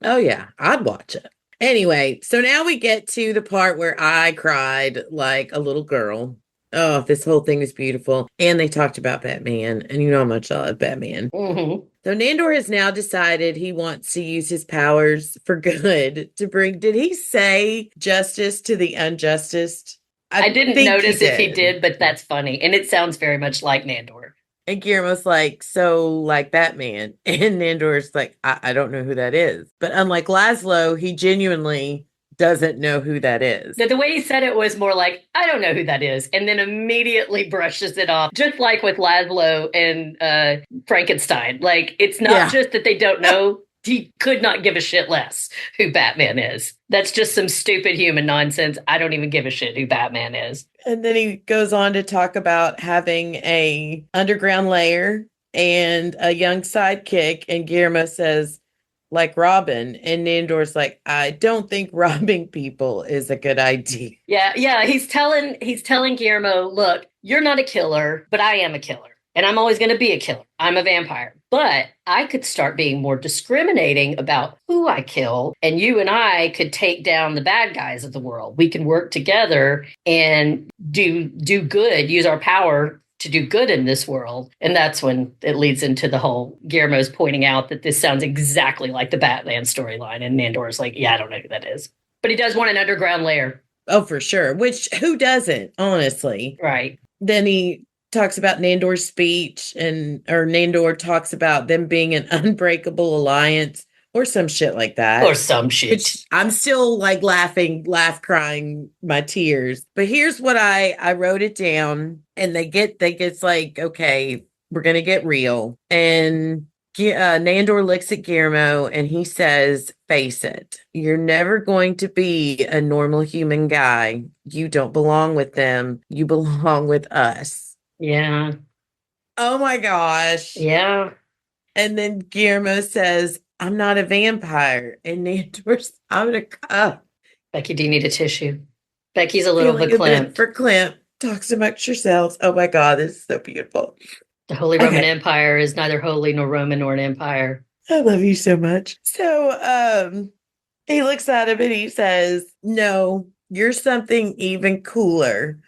Oh yeah, I'd watch it. Anyway, so now we get to the part where I cried like a little girl. Oh, this whole thing is beautiful. And they talked about Batman, and you know how much I love Batman. Mm-hmm. So Nandor has now decided he wants to use his powers for good to bring, did he say justice to the unjustest? I didn't think notice if he did, but that's funny. And it sounds very much like Nandor. And Guillermo's like, so like Batman. And Nandor's like, I don't know who that is. But unlike Laszlo, he genuinely doesn't know who that is. The way he said it was more like, I don't know who that is. And then immediately brushes it off, just like with Laszlo and Frankenstein. Like, it's not just that they don't know. He could not give a shit less who Batman is. That's just some stupid human nonsense. I don't even give a shit who Batman is. And then he goes on to talk about having a underground lair and a young sidekick. And Guillermo says, like Robin. And Nandor's like, I don't think robbing people is a good idea. Yeah. He's telling Guillermo, look, you're not a killer, but I am a killer. And I'm always going to be a killer. I'm a vampire. But I could start being more discriminating about who I kill. And you and I could take down the bad guys of the world. We can work together and do good, use our power to do good in this world. And that's when it leads into the whole Guillermo's pointing out that this sounds exactly like the Batman storyline. And Nandor's like, yeah, I don't know who that is. But he does want an underground lair. Oh, for sure. Which, who doesn't, honestly? Right. Then he talks about Nandor's speech, or Nandor talks about them being an unbreakable alliance or some shit like that. Or some shit. Which I'm still like crying my tears. But here's what I wrote it down, and they get like, okay, we're going to get real. And Nandor looks at Guillermo and he says, face it, you're never going to be a normal human guy. You don't belong with them. You belong with us. Yeah. Oh my gosh. Yeah. And then Guillermo says, I'm not a vampire. And Nandor's, I'm going to Becky, do you need a tissue? Becky's a little verklempt. Verklempt. Talks amongst yourselves. Oh my God, this is so beautiful. The Holy Roman Empire is neither holy nor Roman nor an empire. I love you so much. So he looks at him and he says, no, you're something even cooler.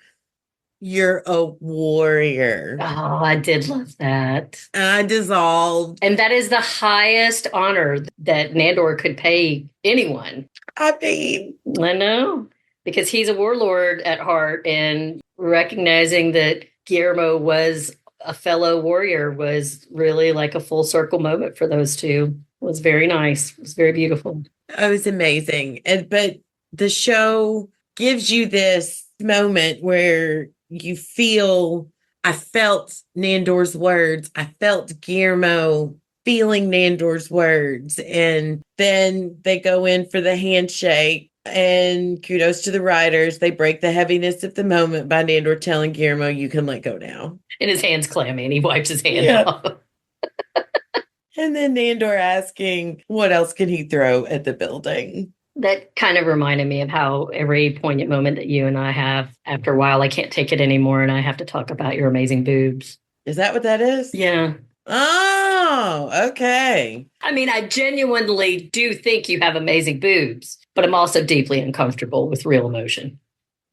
You're a warrior. Oh, I did love that. I dissolved. And that is the highest honor that Nandor could pay anyone. I mean, I know, because he's a warlord at heart, and recognizing that Guillermo was a fellow warrior was really like a full circle moment for those two. It was very nice. It was very beautiful. It was amazing. But the show gives you this moment where you I felt Nandor's words. I felt Guillermo feeling Nandor's words. And then they go in for the handshake, and kudos to the writers. They break the heaviness of the moment by Nandor telling Guillermo, you can let go now. And his hand's clammy and he wipes his hand off. And then Nandor asking, what else can he throw at the building? That kind of reminded me of how every poignant moment that you and I have, after a while, I can't take it anymore and I have to talk about your amazing boobs. Is that what that is? Yeah. Oh, okay. I mean, I genuinely do think you have amazing boobs, but I'm also deeply uncomfortable with real emotion.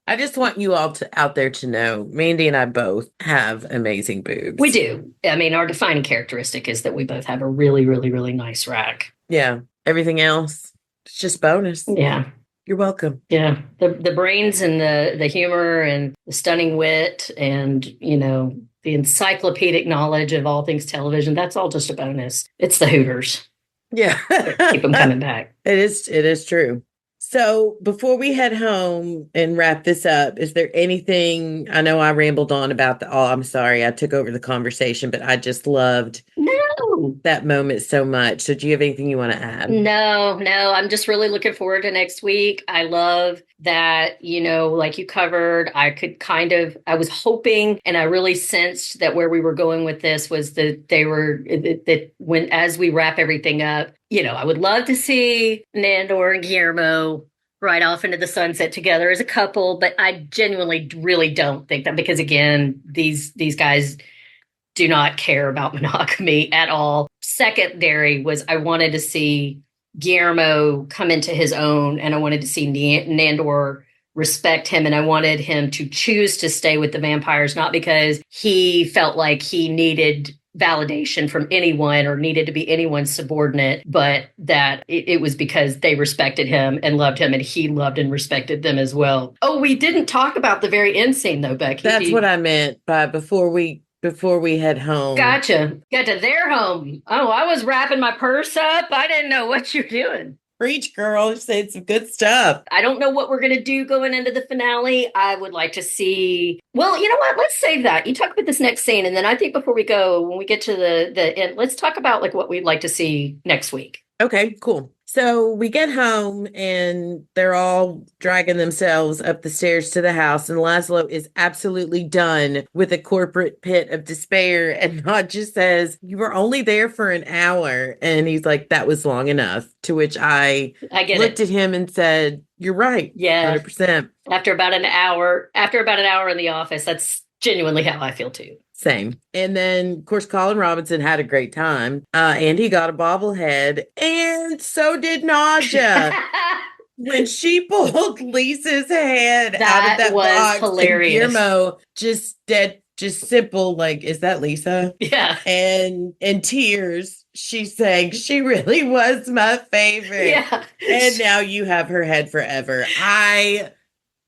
I just want you all out there to know, Mandy and I both have amazing boobs. We do. I mean, our defining characteristic is that we both have a really, really, really nice rack. Yeah. Everything else, it's just bonus. Yeah. You're welcome. Yeah. The brains and the humor and the stunning wit and, the encyclopedic knowledge of all things television, that's all just a bonus. It's the Hooters. Yeah. Keep them coming back. It is true. So before we head home and wrap this up, is there anything, I know I rambled on about I'm sorry, I took over the conversation, but I just loved that moment so much. So do you have anything you want to add? No, I'm just really looking forward to next week. I love that, like you covered, I was hoping and I really sensed that where we were going with this was that as we wrap everything up, I would love to see Nandor and Guillermo ride off into the sunset together as a couple, but I genuinely really don't think that, because again, these guys do not care about monogamy at all. Secondary was I wanted to see Guillermo come into his own, and I wanted to see Nandor respect him, and I wanted him to choose to stay with the vampires, not because he felt like he needed validation from anyone or needed to be anyone's subordinate, but that it was because they respected him and loved him, and he loved and respected them as well. Oh, we didn't talk about the very end scene though, Becky. That's what I meant by before we head home. Gotcha. Got to their home. Oh, I was wrapping my purse up. I didn't know what you're doing. Preach, girl. You said some good stuff. I don't know what we're going to do going into the finale. I would like to see... Well, you know what? Let's save that. You talk about this next scene, and then I think before we go, when we get to the end, let's talk about like what we'd like to see next week. Okay, cool. So we get home and they're all dragging themselves up the stairs to the house, and Laszlo is absolutely done with a corporate pit of despair, and Nod just says, "You were only there for an hour." And he's like, "That was long enough." To which I looked at him and said, "You're right." Yeah. 100%. After about an hour in the office, that's genuinely how I feel too. Same. And then, of course, Colin Robinson had a great time. And he got a bobblehead. And so did Nadja. When she pulled Lisa's head out of that was box, hilarious. And Guillermo just simple, like, "Is that Lisa?" Yeah. And in tears, she's saying, "She really was my favorite." Yeah. And now you have her head forever. I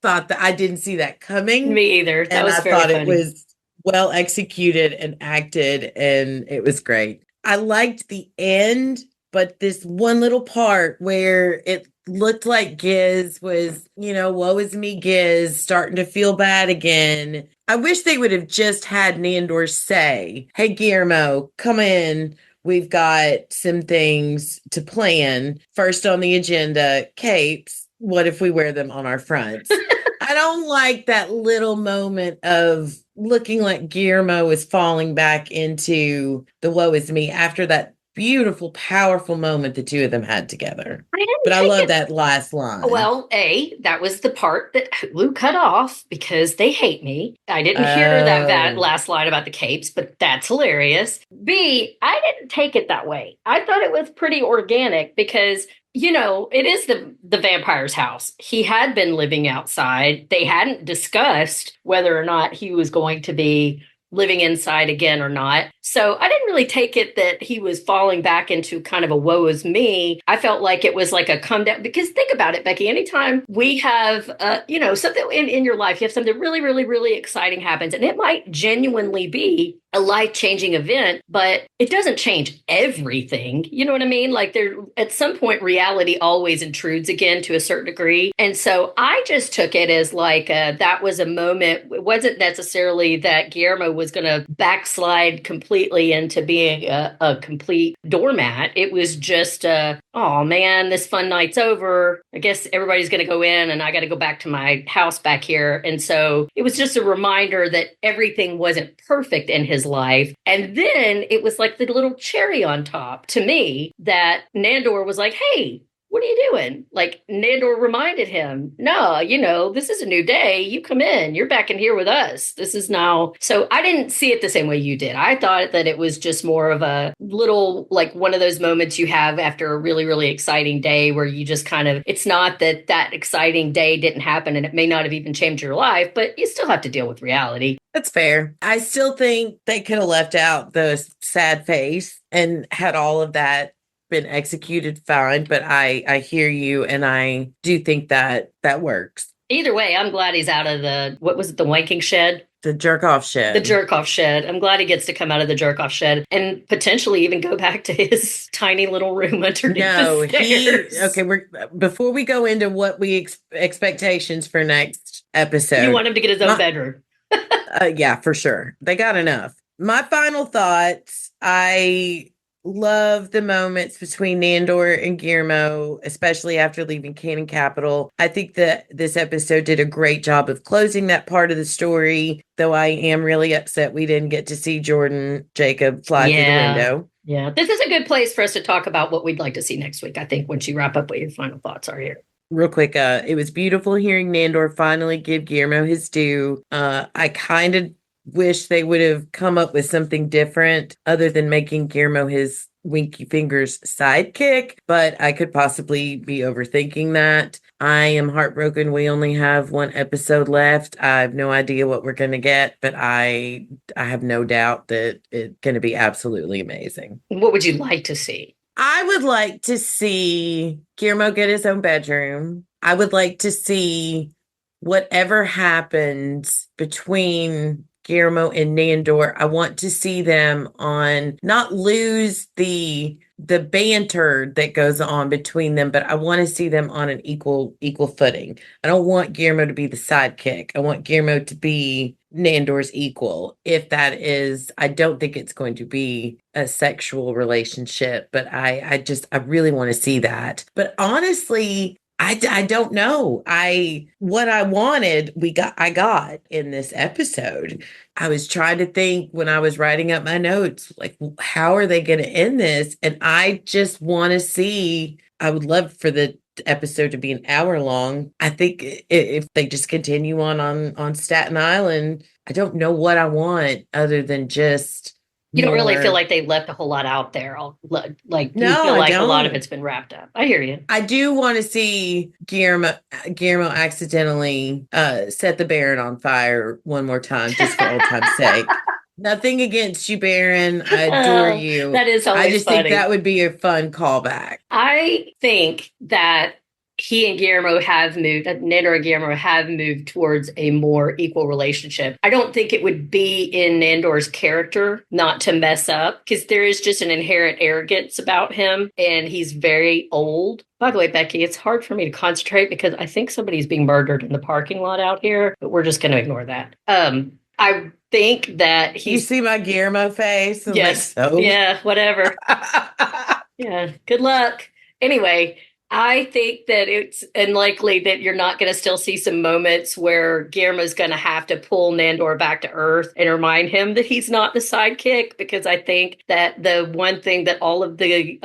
thought that I didn't see that coming. Me either. That was very funny. It was well executed and acted, and it was great. I liked the end, but this one little part where it looked like Giz was, woe is me, Giz, starting to feel bad again. I wish they would have just had Nandor say, "Hey, Guillermo, come in. We've got some things to plan. First on the agenda, capes. What if we wear them on our fronts?" I don't like that little moment of looking like Guillermo is falling back into the woe is me after that beautiful, powerful moment the two of them had together. I love that last line. Well, that was the part that Hulu cut off because they hate me. I didn't hear that last line about the capes, but that's hilarious. B, I didn't take it that way. I thought it was pretty organic because it is the vampire's house. He had been living outside. They hadn't discussed whether or not he was going to be living inside again or not. So I didn't really take it that he was falling back into kind of a woe is me. I felt like it was like a come down, because think about it, Becky, anytime we have, something in your life, you have something really, really, really exciting happens, and it might genuinely be a life-changing event, but it doesn't change everything. You know what I mean? Like at some point, reality always intrudes again to a certain degree. And so I just took it as like, that was a moment. It wasn't necessarily that Guillermo was going to backslide completely into being a complete doormat. It was just, oh man, this fun night's over. I guess everybody's going to go in and I got to go back to my house back here. And so it was just a reminder that everything wasn't perfect in his life. And then it was like the little cherry on top to me that Nandor was like, "Hey, what are you doing? Like Nandor reminded him, no, this is a new day. You come in, you're back in here with us. This is now. So I didn't see it the same way you did. I thought that it was just more of a little, like one of those moments you have after a really, really exciting day where you just kind of, it's not that exciting day didn't happen and it may not have even changed your life, but you still have to deal with reality. That's fair. I still think they could have left out the sad face and had all of that been executed fine, but I hear you, and I do think that works. Either way, I'm glad he's out of the, what was it, the wanking shed? The jerk off shed. The jerk off shed. I'm glad he gets to come out of the jerk off shed and potentially even go back to his tiny little room underneath the stairs. Before we go into what we expectations for next episode. You want him to get his own bedroom. Yeah, for sure. They got enough. My final thoughts, I love the moments between Nandor and Guillermo, especially after leaving Canaan Capital. I think that this episode did a great job of closing that part of the story, though I am really upset we didn't get to see Jordan Jacob fly through the window. Yeah, this is a good place for us to talk about what we'd like to see next week, I think, once you wrap up what your final thoughts are here. Real quick, it was beautiful hearing Nandor finally give Guillermo his due. I kind of wish they would have come up with something different other than making Guillermo his Winky Fingers sidekick, but I could possibly be overthinking that. I am heartbroken. We only have one episode left. I have no idea what we're going to get, but I have no doubt that it's going to be absolutely amazing. What would you like to see? I would like to see Guillermo get his own bedroom. I would like to see whatever happens between Guillermo and Nandor. I want to see them not lose the banter that goes on between them, but I want to see them on an equal footing. I don't want Guillermo to be the sidekick. I want Guillermo to be Nandor's equal. If that is, I don't think it's going to be a sexual relationship, but I really want to see that. But honestly, I don't know. What I wanted, I got in this episode. I was trying to think when I was writing up my notes, like, how are they going to end this? And I just want to see, I would love for the episode to be an hour long. I think if they just continue on Staten Island, I don't know what I want other than just you don't really feel like they left a whole lot out there. You feel like a lot of it's been wrapped up. I hear you. I do want to see Guillermo accidentally set the Baron on fire one more time, just for old time's sake. Nothing against you, Baron. I adore you. That is always I just funny. think that would be a fun callback. I think that he and Guillermo have moved, Nandor and Guillermo have moved towards a more equal relationship. I don't think it would be in Nandor's character not to mess up, because there is just an inherent arrogance about him, and he's very old. By the way, Becky, it's hard for me to concentrate because I think somebody's being murdered in the parking lot out here, but we're just going to ignore that. I think that he's... You see my Guillermo face? Yes. Like, oh. Yeah, whatever. Yeah, good luck. Anyway, I think that it's unlikely that you're not going to still see some moments where Guillermo's going to have to pull Nandor back to earth and remind him that he's not the sidekick, because I think that the one thing that all of the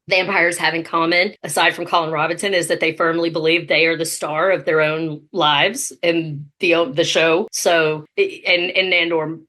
vampires have in common, aside from Colin Robinson, is that they firmly believe they are the star of their own lives in the show. So, and Nandor...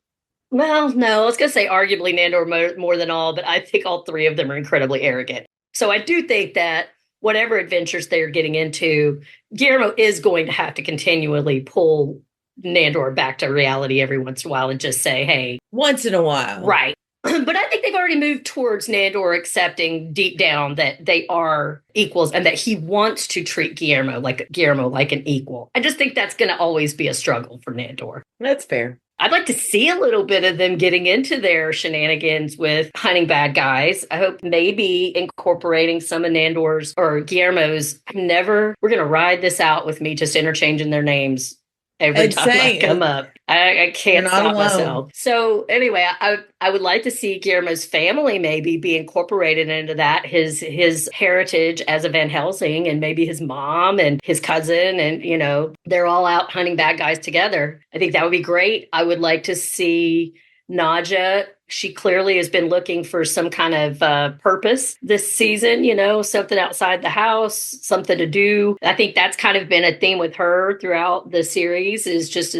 Well, no, I was going to say arguably Nandor more than all, but I think all three of them are incredibly arrogant. So I do think that whatever adventures they're getting into, Guillermo is going to have to continually pull Nandor back to reality every once in a while and just say, hey. Once in a while. Right. But I think they've already moved towards Nandor accepting deep down that they are equals and that he wants to treat Guillermo like an equal. I just think that's going to always be a struggle for Nandor. That's fair. I'd like to see a little bit of them getting into their shenanigans with hunting bad guys. I hope maybe incorporating some of Nandor's or Guillermo's. We're going to ride this out with me just interchanging their names every time I come up. I can't stop myself. So anyway, I would like to see Guillermo's family maybe be incorporated into that, his heritage as a Van Helsing, and maybe his mom and his cousin, and they're all out hunting bad guys together. I think that would be great. I would like to see Naja, she clearly has been looking for some kind of purpose this season, something outside the house, something to do. I think that's kind of been a theme with her throughout the series, is just,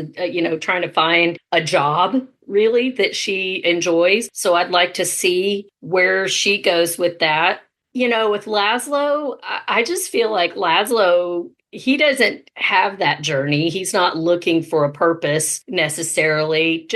trying to find a job really that she enjoys. So I'd like to see where she goes with that. With Laszlo, I just feel like Laszlo, he doesn't have that journey. He's not looking for a purpose necessarily.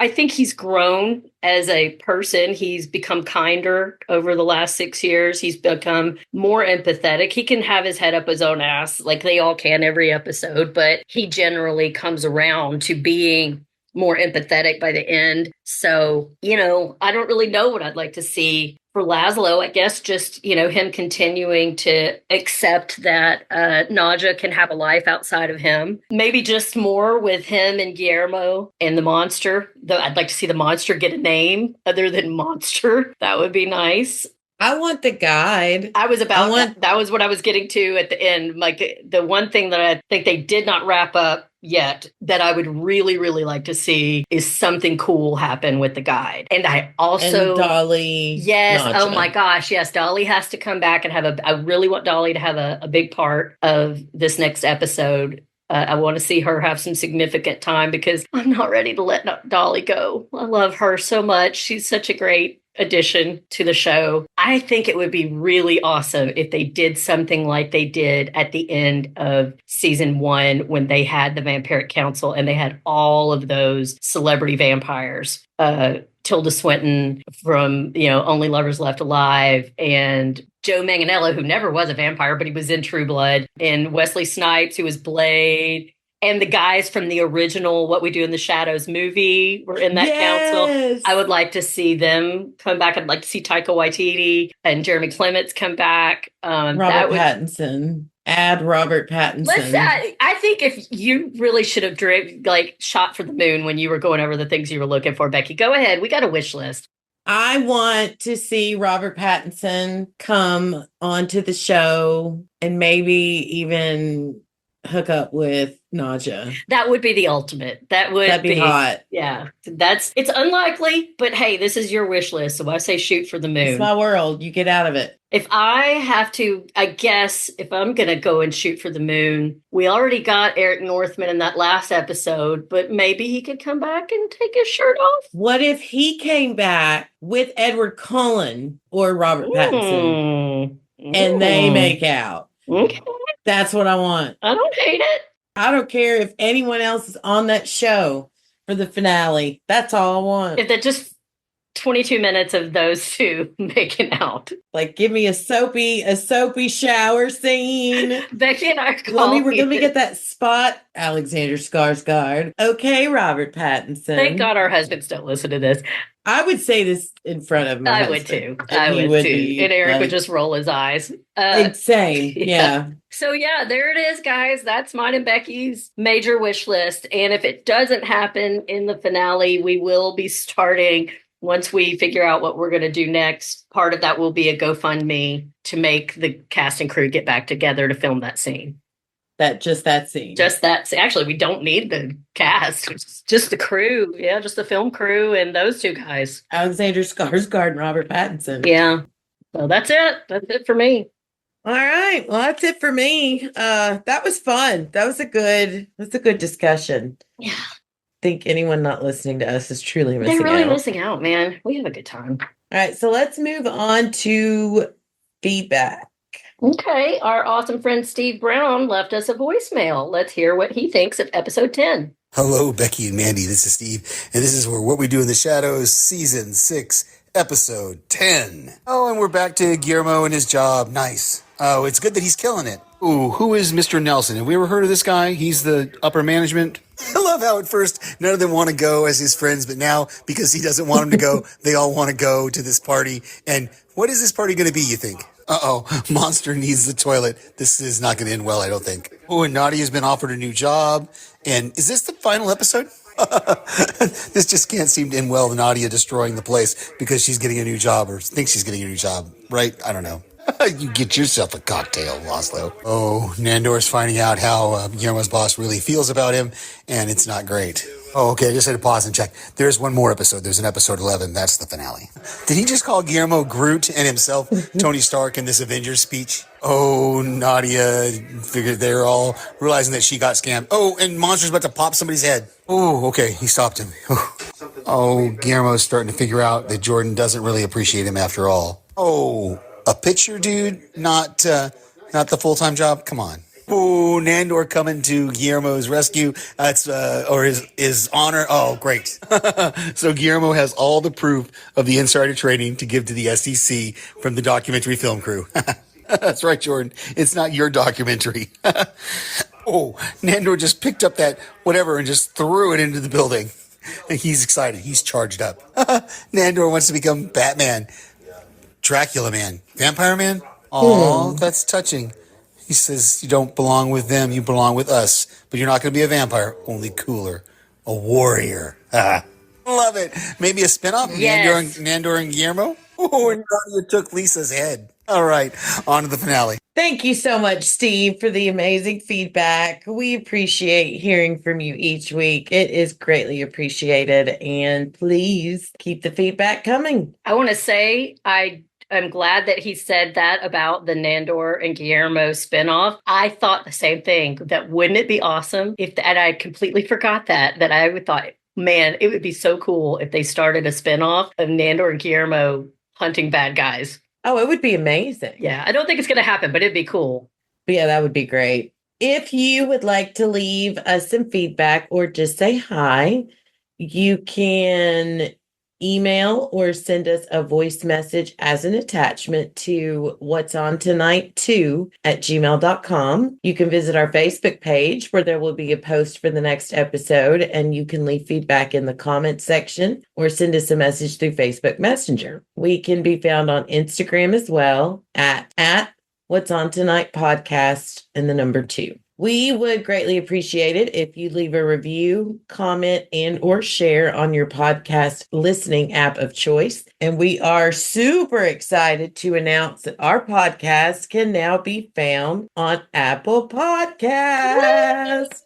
I think he's grown as a person. He's become kinder over the last 6 years. He's become more empathetic. He can have his head up his own ass like they all can every episode, but he generally comes around to being more empathetic by the end. So, I don't really know what I'd like to see for Laszlo. I guess just, him continuing to accept that Naja can have a life outside of him. Maybe just more with him and Guillermo and the monster. Though I'd like to see the monster get a name other than Monster. That would be nice. I want the guide. That was what I was getting to at the end. Like the one thing that I think they did not wrap up yet that I would really, really like to see is something cool happen with the guide. And I also... And Dolly. Yes. Naja. Oh my gosh. Yes. Dolly has to come back and I really want Dolly to have a big part of this next episode. I want to see her have some significant time because I'm not ready to let Dolly go. I love her so much. She's such a great addition to the show. I think it would be really awesome if they did something like they did at the end of season 1 when they had the Vampiric Council and they had all of those celebrity vampires. Tilda Swinton from, Only Lovers Left Alive, and Joe Manganiello, who never was a vampire, but he was in True Blood, and Wesley Snipes, who was Blade, and the guys from the original What We Do in the Shadows movie were in that council. I would like to see them come back. I'd like to see Taika Waititi and Jeremy Clements come back. Robert Pattinson. Add Robert Pattinson. I think if you really should have shot for the moon when you were going over the things you were looking for, Becky, go ahead. We got a wish list. I want to see Robert Pattinson come onto the show and maybe even hook up with Naja. That would be the ultimate. That'd be hot. Yeah. It's unlikely, but hey, this is your wish list. So I say shoot for the moon. It's my world. You get out of it. If I have to, I guess if I'm going to go and shoot for the moon, we already got Eric Northman in that last episode, but maybe he could come back and take his shirt off. What if he came back with Edward Cullen or Robert Pattinson and they make out? Okay. That's what I want. I don't hate it. I don't care if anyone else is on that show for the finale. That's all I want. If that just 22 minutes of those two making out. Like, give me a soapy shower scene. Becky and I let me get that spot, Alexander Skarsgård. Okay, Robert Pattinson. Thank God our husbands don't listen to this. I would say this in front of my husband. Would too. I would too. And Eric would just roll his eyes. Same. Yeah. So yeah, there it is, guys. That's mine and Becky's major wish list. And if it doesn't happen in the finale, we will be starting, once we figure out what we're going to do next, part of that will be a GoFundMe to make the cast and crew get back together to film that scene. Just that scene. Actually, we don't need the cast. It's just the crew. Yeah, just the film crew and those two guys. Alexander Skarsgård and Robert Pattinson. Yeah. So that's it. That's it for me. All right. Well, that's it for me. That was fun. That was a good discussion. Yeah. I think anyone not listening to us is truly missing out. They're really missing out, man. We have a good time. All right. So let's move on to feedback. Okay, our awesome friend Steve Brown left us a voicemail. Let's hear what he thinks of episode 10. Hello, Becky and Mandy. This is Steve, and this is for What We Do in the Shadows, Season 6, Episode 10. Oh, and we're back to Guillermo and his job. Nice. Oh, it's good that he's killing it. Ooh, who is Mr. Nelson? Have we ever heard of this guy? He's the upper management. I love how at first none of them want to go as his friends, but now because he doesn't want them to go, they all want to go to this party. And what is this party going to be, you think? Uh-oh, Monster needs the toilet. This is not going to end well, I don't think. Oh, and Nadia's been offered a new job. And is this the final episode? This just can't seem to end well with Nadia destroying the place because she's getting a new job or thinks she's getting a new job, right? I don't know. You get yourself a cocktail, Laszlo. Oh, Nandor's finding out how Guillermo's boss really feels about him, and it's not great. Oh, okay. I just had to pause and check. There's one more episode. There's an episode 11. That's the finale. Did he just call Guillermo Groot and himself Tony Stark in this Avengers speech? Oh, Nadia figured they're all realizing that she got scammed. Oh, and Monster's about to pop somebody's head. Oh, okay. He stopped him. Oh, Guillermo's starting to figure out that Jordan doesn't really appreciate him after all. Oh, a picture dude, not the full-time job. Come on. Oh, Nandor coming to Guillermo's rescue. That's or his honor. Oh, great. So Guillermo has all the proof of the insider trading to give to the SEC from the documentary film crew. That's right, Jordan. It's not your documentary. Oh, Nandor just picked up that whatever and just threw it into the building. He's excited. He's charged up. Nandor wants to become Batman, Dracula Man, Vampire Man. Oh, that's touching. He says, you don't belong with them, you belong with us. But you're not going to be a vampire, only cooler. A warrior. Love it. Maybe a spinoff? Yes. Nandor and Guillermo? Oh, and Nadia took Lisa's head. All right, on to the finale. Thank you so much, Steve, for the amazing feedback. We appreciate hearing from you each week. It is greatly appreciated. And please keep the feedback coming. I want to say I'm glad that he said that about the Nandor and Guillermo spinoff. I thought the same thing, that wouldn't it be awesome and I completely forgot that I would thought, man, it would be so cool if they started a spinoff of Nandor and Guillermo hunting bad guys. Oh, it would be amazing. Yeah, I don't think it's going to happen, but it'd be cool. But yeah, that would be great. If you would like to leave us some feedback or just say hi, you can email or send us a voice message as an attachment to what's on tonight 2@gmail.com. You can visit our Facebook page where there will be a post for the next episode and you can leave feedback in the comments section or send us a message through Facebook Messenger. We can be found on Instagram as well at What's On Tonight Podcast and the number 2. We would greatly appreciate it if you leave a review, comment, and or share on your podcast listening app of choice. And we are super excited to announce that our podcast can now be found on Apple Podcasts.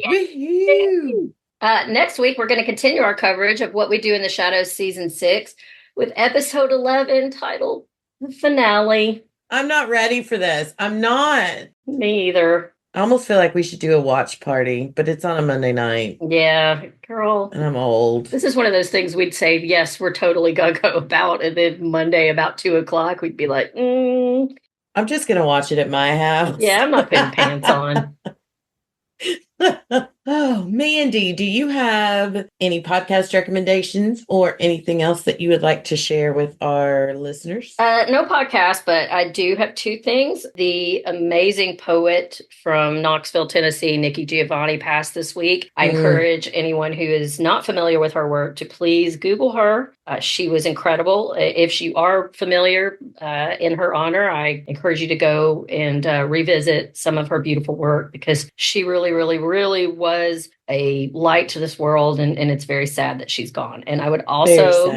Woo-hoo. Next week, we're going to continue our coverage of What We Do in the Shadows Season 6 with episode 11 titled The Finale. I'm not ready for this. I'm not. Me either. I almost feel like we should do a watch party, but it's on a Monday night. Yeah, girl. And I'm old. This is one of those things we'd say, yes, we're totally go-go about. And then Monday about 2:00, we'd be like, I'm just going to watch it at my house. yeah, I'm not putting pants on. Oh, Mandy, do you have any podcast recommendations or anything else that you would like to share with our listeners? No podcast, but I do have 2 things. The amazing poet from Knoxville, Tennessee, Nikki Giovanni, passed this week. I encourage anyone who is not familiar with her work to please Google her. She was incredible. If you are familiar in her honor, I encourage you to go and revisit some of her beautiful work because she really, really, really was a light to this world, and it's very sad that she's gone. And I would also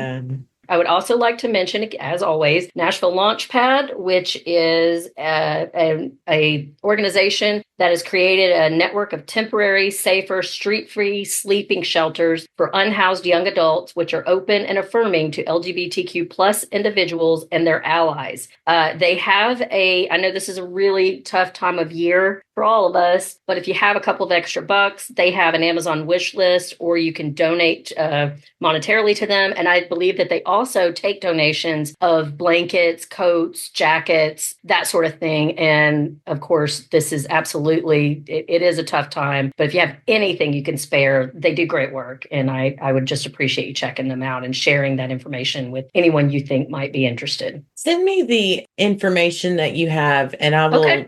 like to mention, as always, Nashville Launchpad, which is a organization that has created a network of temporary, safer, street-free sleeping shelters for unhoused young adults, which are open and affirming to LGBTQ plus individuals and their allies. They have I know this is a really tough time of year for all of us, but if you have a couple of extra bucks, they have an Amazon wish list, or you can donate monetarily to them. And I believe that they also take donations of blankets, coats, jackets, that sort of thing. And of course, this is absolutely, it is a tough time, but if you have anything you can spare, they do great work. And I would just appreciate you checking them out and sharing that information with anyone you think might be interested. Send me the information that you have and I will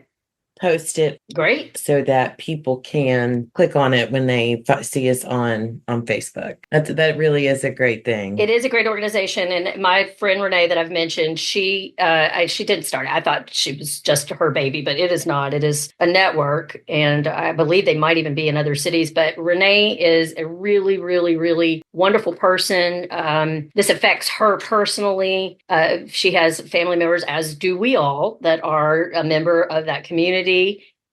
post it. Great. So that people can click on it when they see us on Facebook. That really is a great thing. It is a great organization. And my friend Renee that I've mentioned, she didn't start it. I thought she was just her baby, but it is not. It is a network. And I believe they might even be in other cities. But Renee is a really, really, really wonderful person. This affects her personally. She has family members, as do we all, that are a member of that community.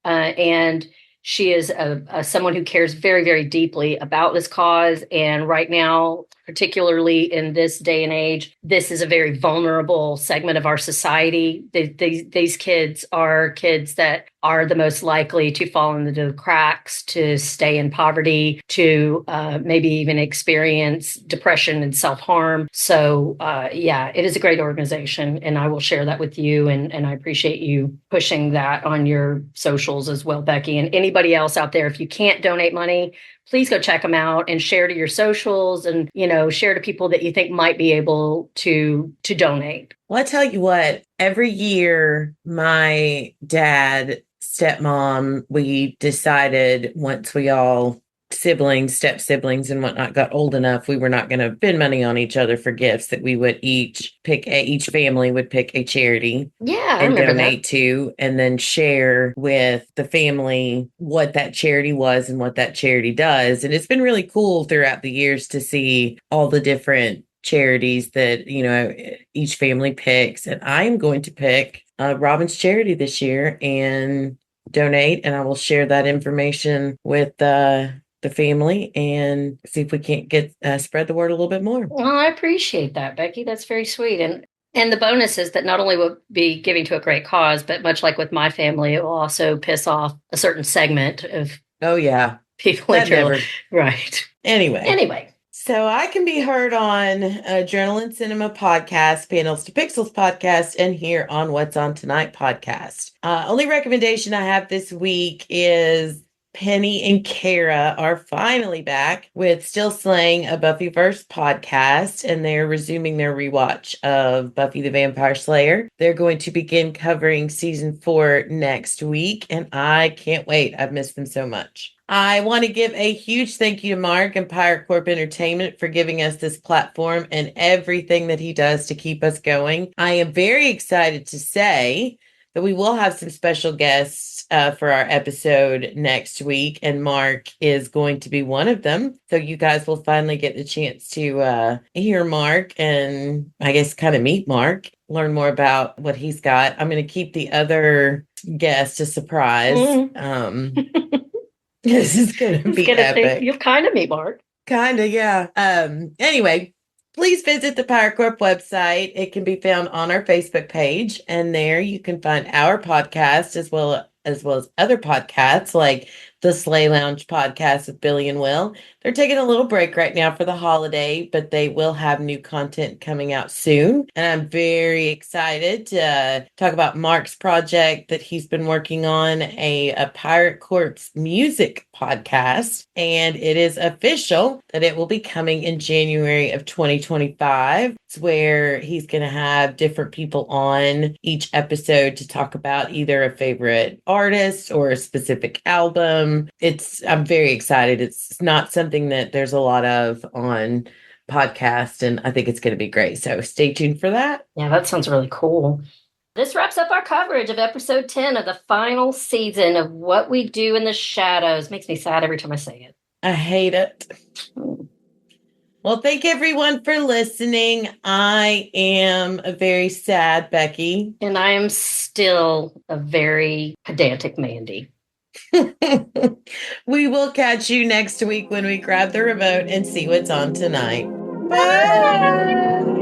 And She is someone who cares very, very deeply about this cause. And right now, particularly in this day and age, this is a very vulnerable segment of our society. These kids are kids that are the most likely to fall into the cracks, to stay in poverty, to maybe even experience depression and self-harm. So yeah, it is a great organization, and I will share that with you. And I appreciate you pushing that on your socials as well, Becky. And anybody else out there, if you can't donate money, please go check them out and share to your socials, and share to people that you think might be able to donate. Well, I tell you what, every year my dad, stepmom, we decided once we all siblings, step siblings and whatnot got old enough, we were not going to spend money on each other for gifts, that we would each family would pick a charity and donate to, and then share with the family what that charity was and what that charity does. And it's been really cool throughout the years to see all the different charities that each family picks. And I am going to pick Robin's charity this year and donate, and I will share that information with the family and see if we can't get spread the word a little bit more. Well, I appreciate that, Becky. That's very sweet. And the bonus is that not only will be giving to a great cause, but much like with my family, it will also piss off a certain segment of people in your life. Right. Anyway. So I can be heard on Adrenaline Cinema podcast, Panels to Pixels podcast, and here on What's On Tonight podcast. Only recommendation I have this week is Penny and Kara are finally back with Still Slaying, a Buffyverse podcast, and they're resuming their rewatch of Buffy the Vampire Slayer. They're going to begin covering season 4 next week, and I can't wait. I've missed them so much. I want to give a huge thank you to Mark and Pirate Corp Entertainment for giving us this platform and everything that he does to keep us going. I am very excited to say that we will have some special guests for our episode next week, and Mark is going to be one of them. So you guys will finally get the chance to hear Mark and I guess kind of meet Mark, learn more about what he's got. I'm going to keep the other guest a surprise. This is going to be epic. You'll kind of meet Mark. Kind of, yeah. Anyway, please visit the Pirate Corp website. It can be found on our Facebook page, and there you can find our podcast as well as other podcasts like the Slay Lounge podcast with Billy and Will. They're taking a little break right now for the holiday, but they will have new content coming out soon. And I'm very excited to talk about Mark's project that he's been working on, a Pirate Corps music podcast. And it is official that it will be coming in January of 2025. It's where he's going to have different people on each episode to talk about either a favorite artist or a specific album. I'm very excited. It's not something that there's a lot of on podcast, and I think it's going to be great. So stay tuned for that. Yeah, that sounds really cool. This wraps up our coverage of episode 10 of the final season of What We Do in the Shadows. Makes me sad every time I say it. I hate it. Well, thank everyone for listening. I am a very sad Becky. And I am still a very pedantic Mandy. We will catch you next week when we grab the remote and see what's on tonight. Bye.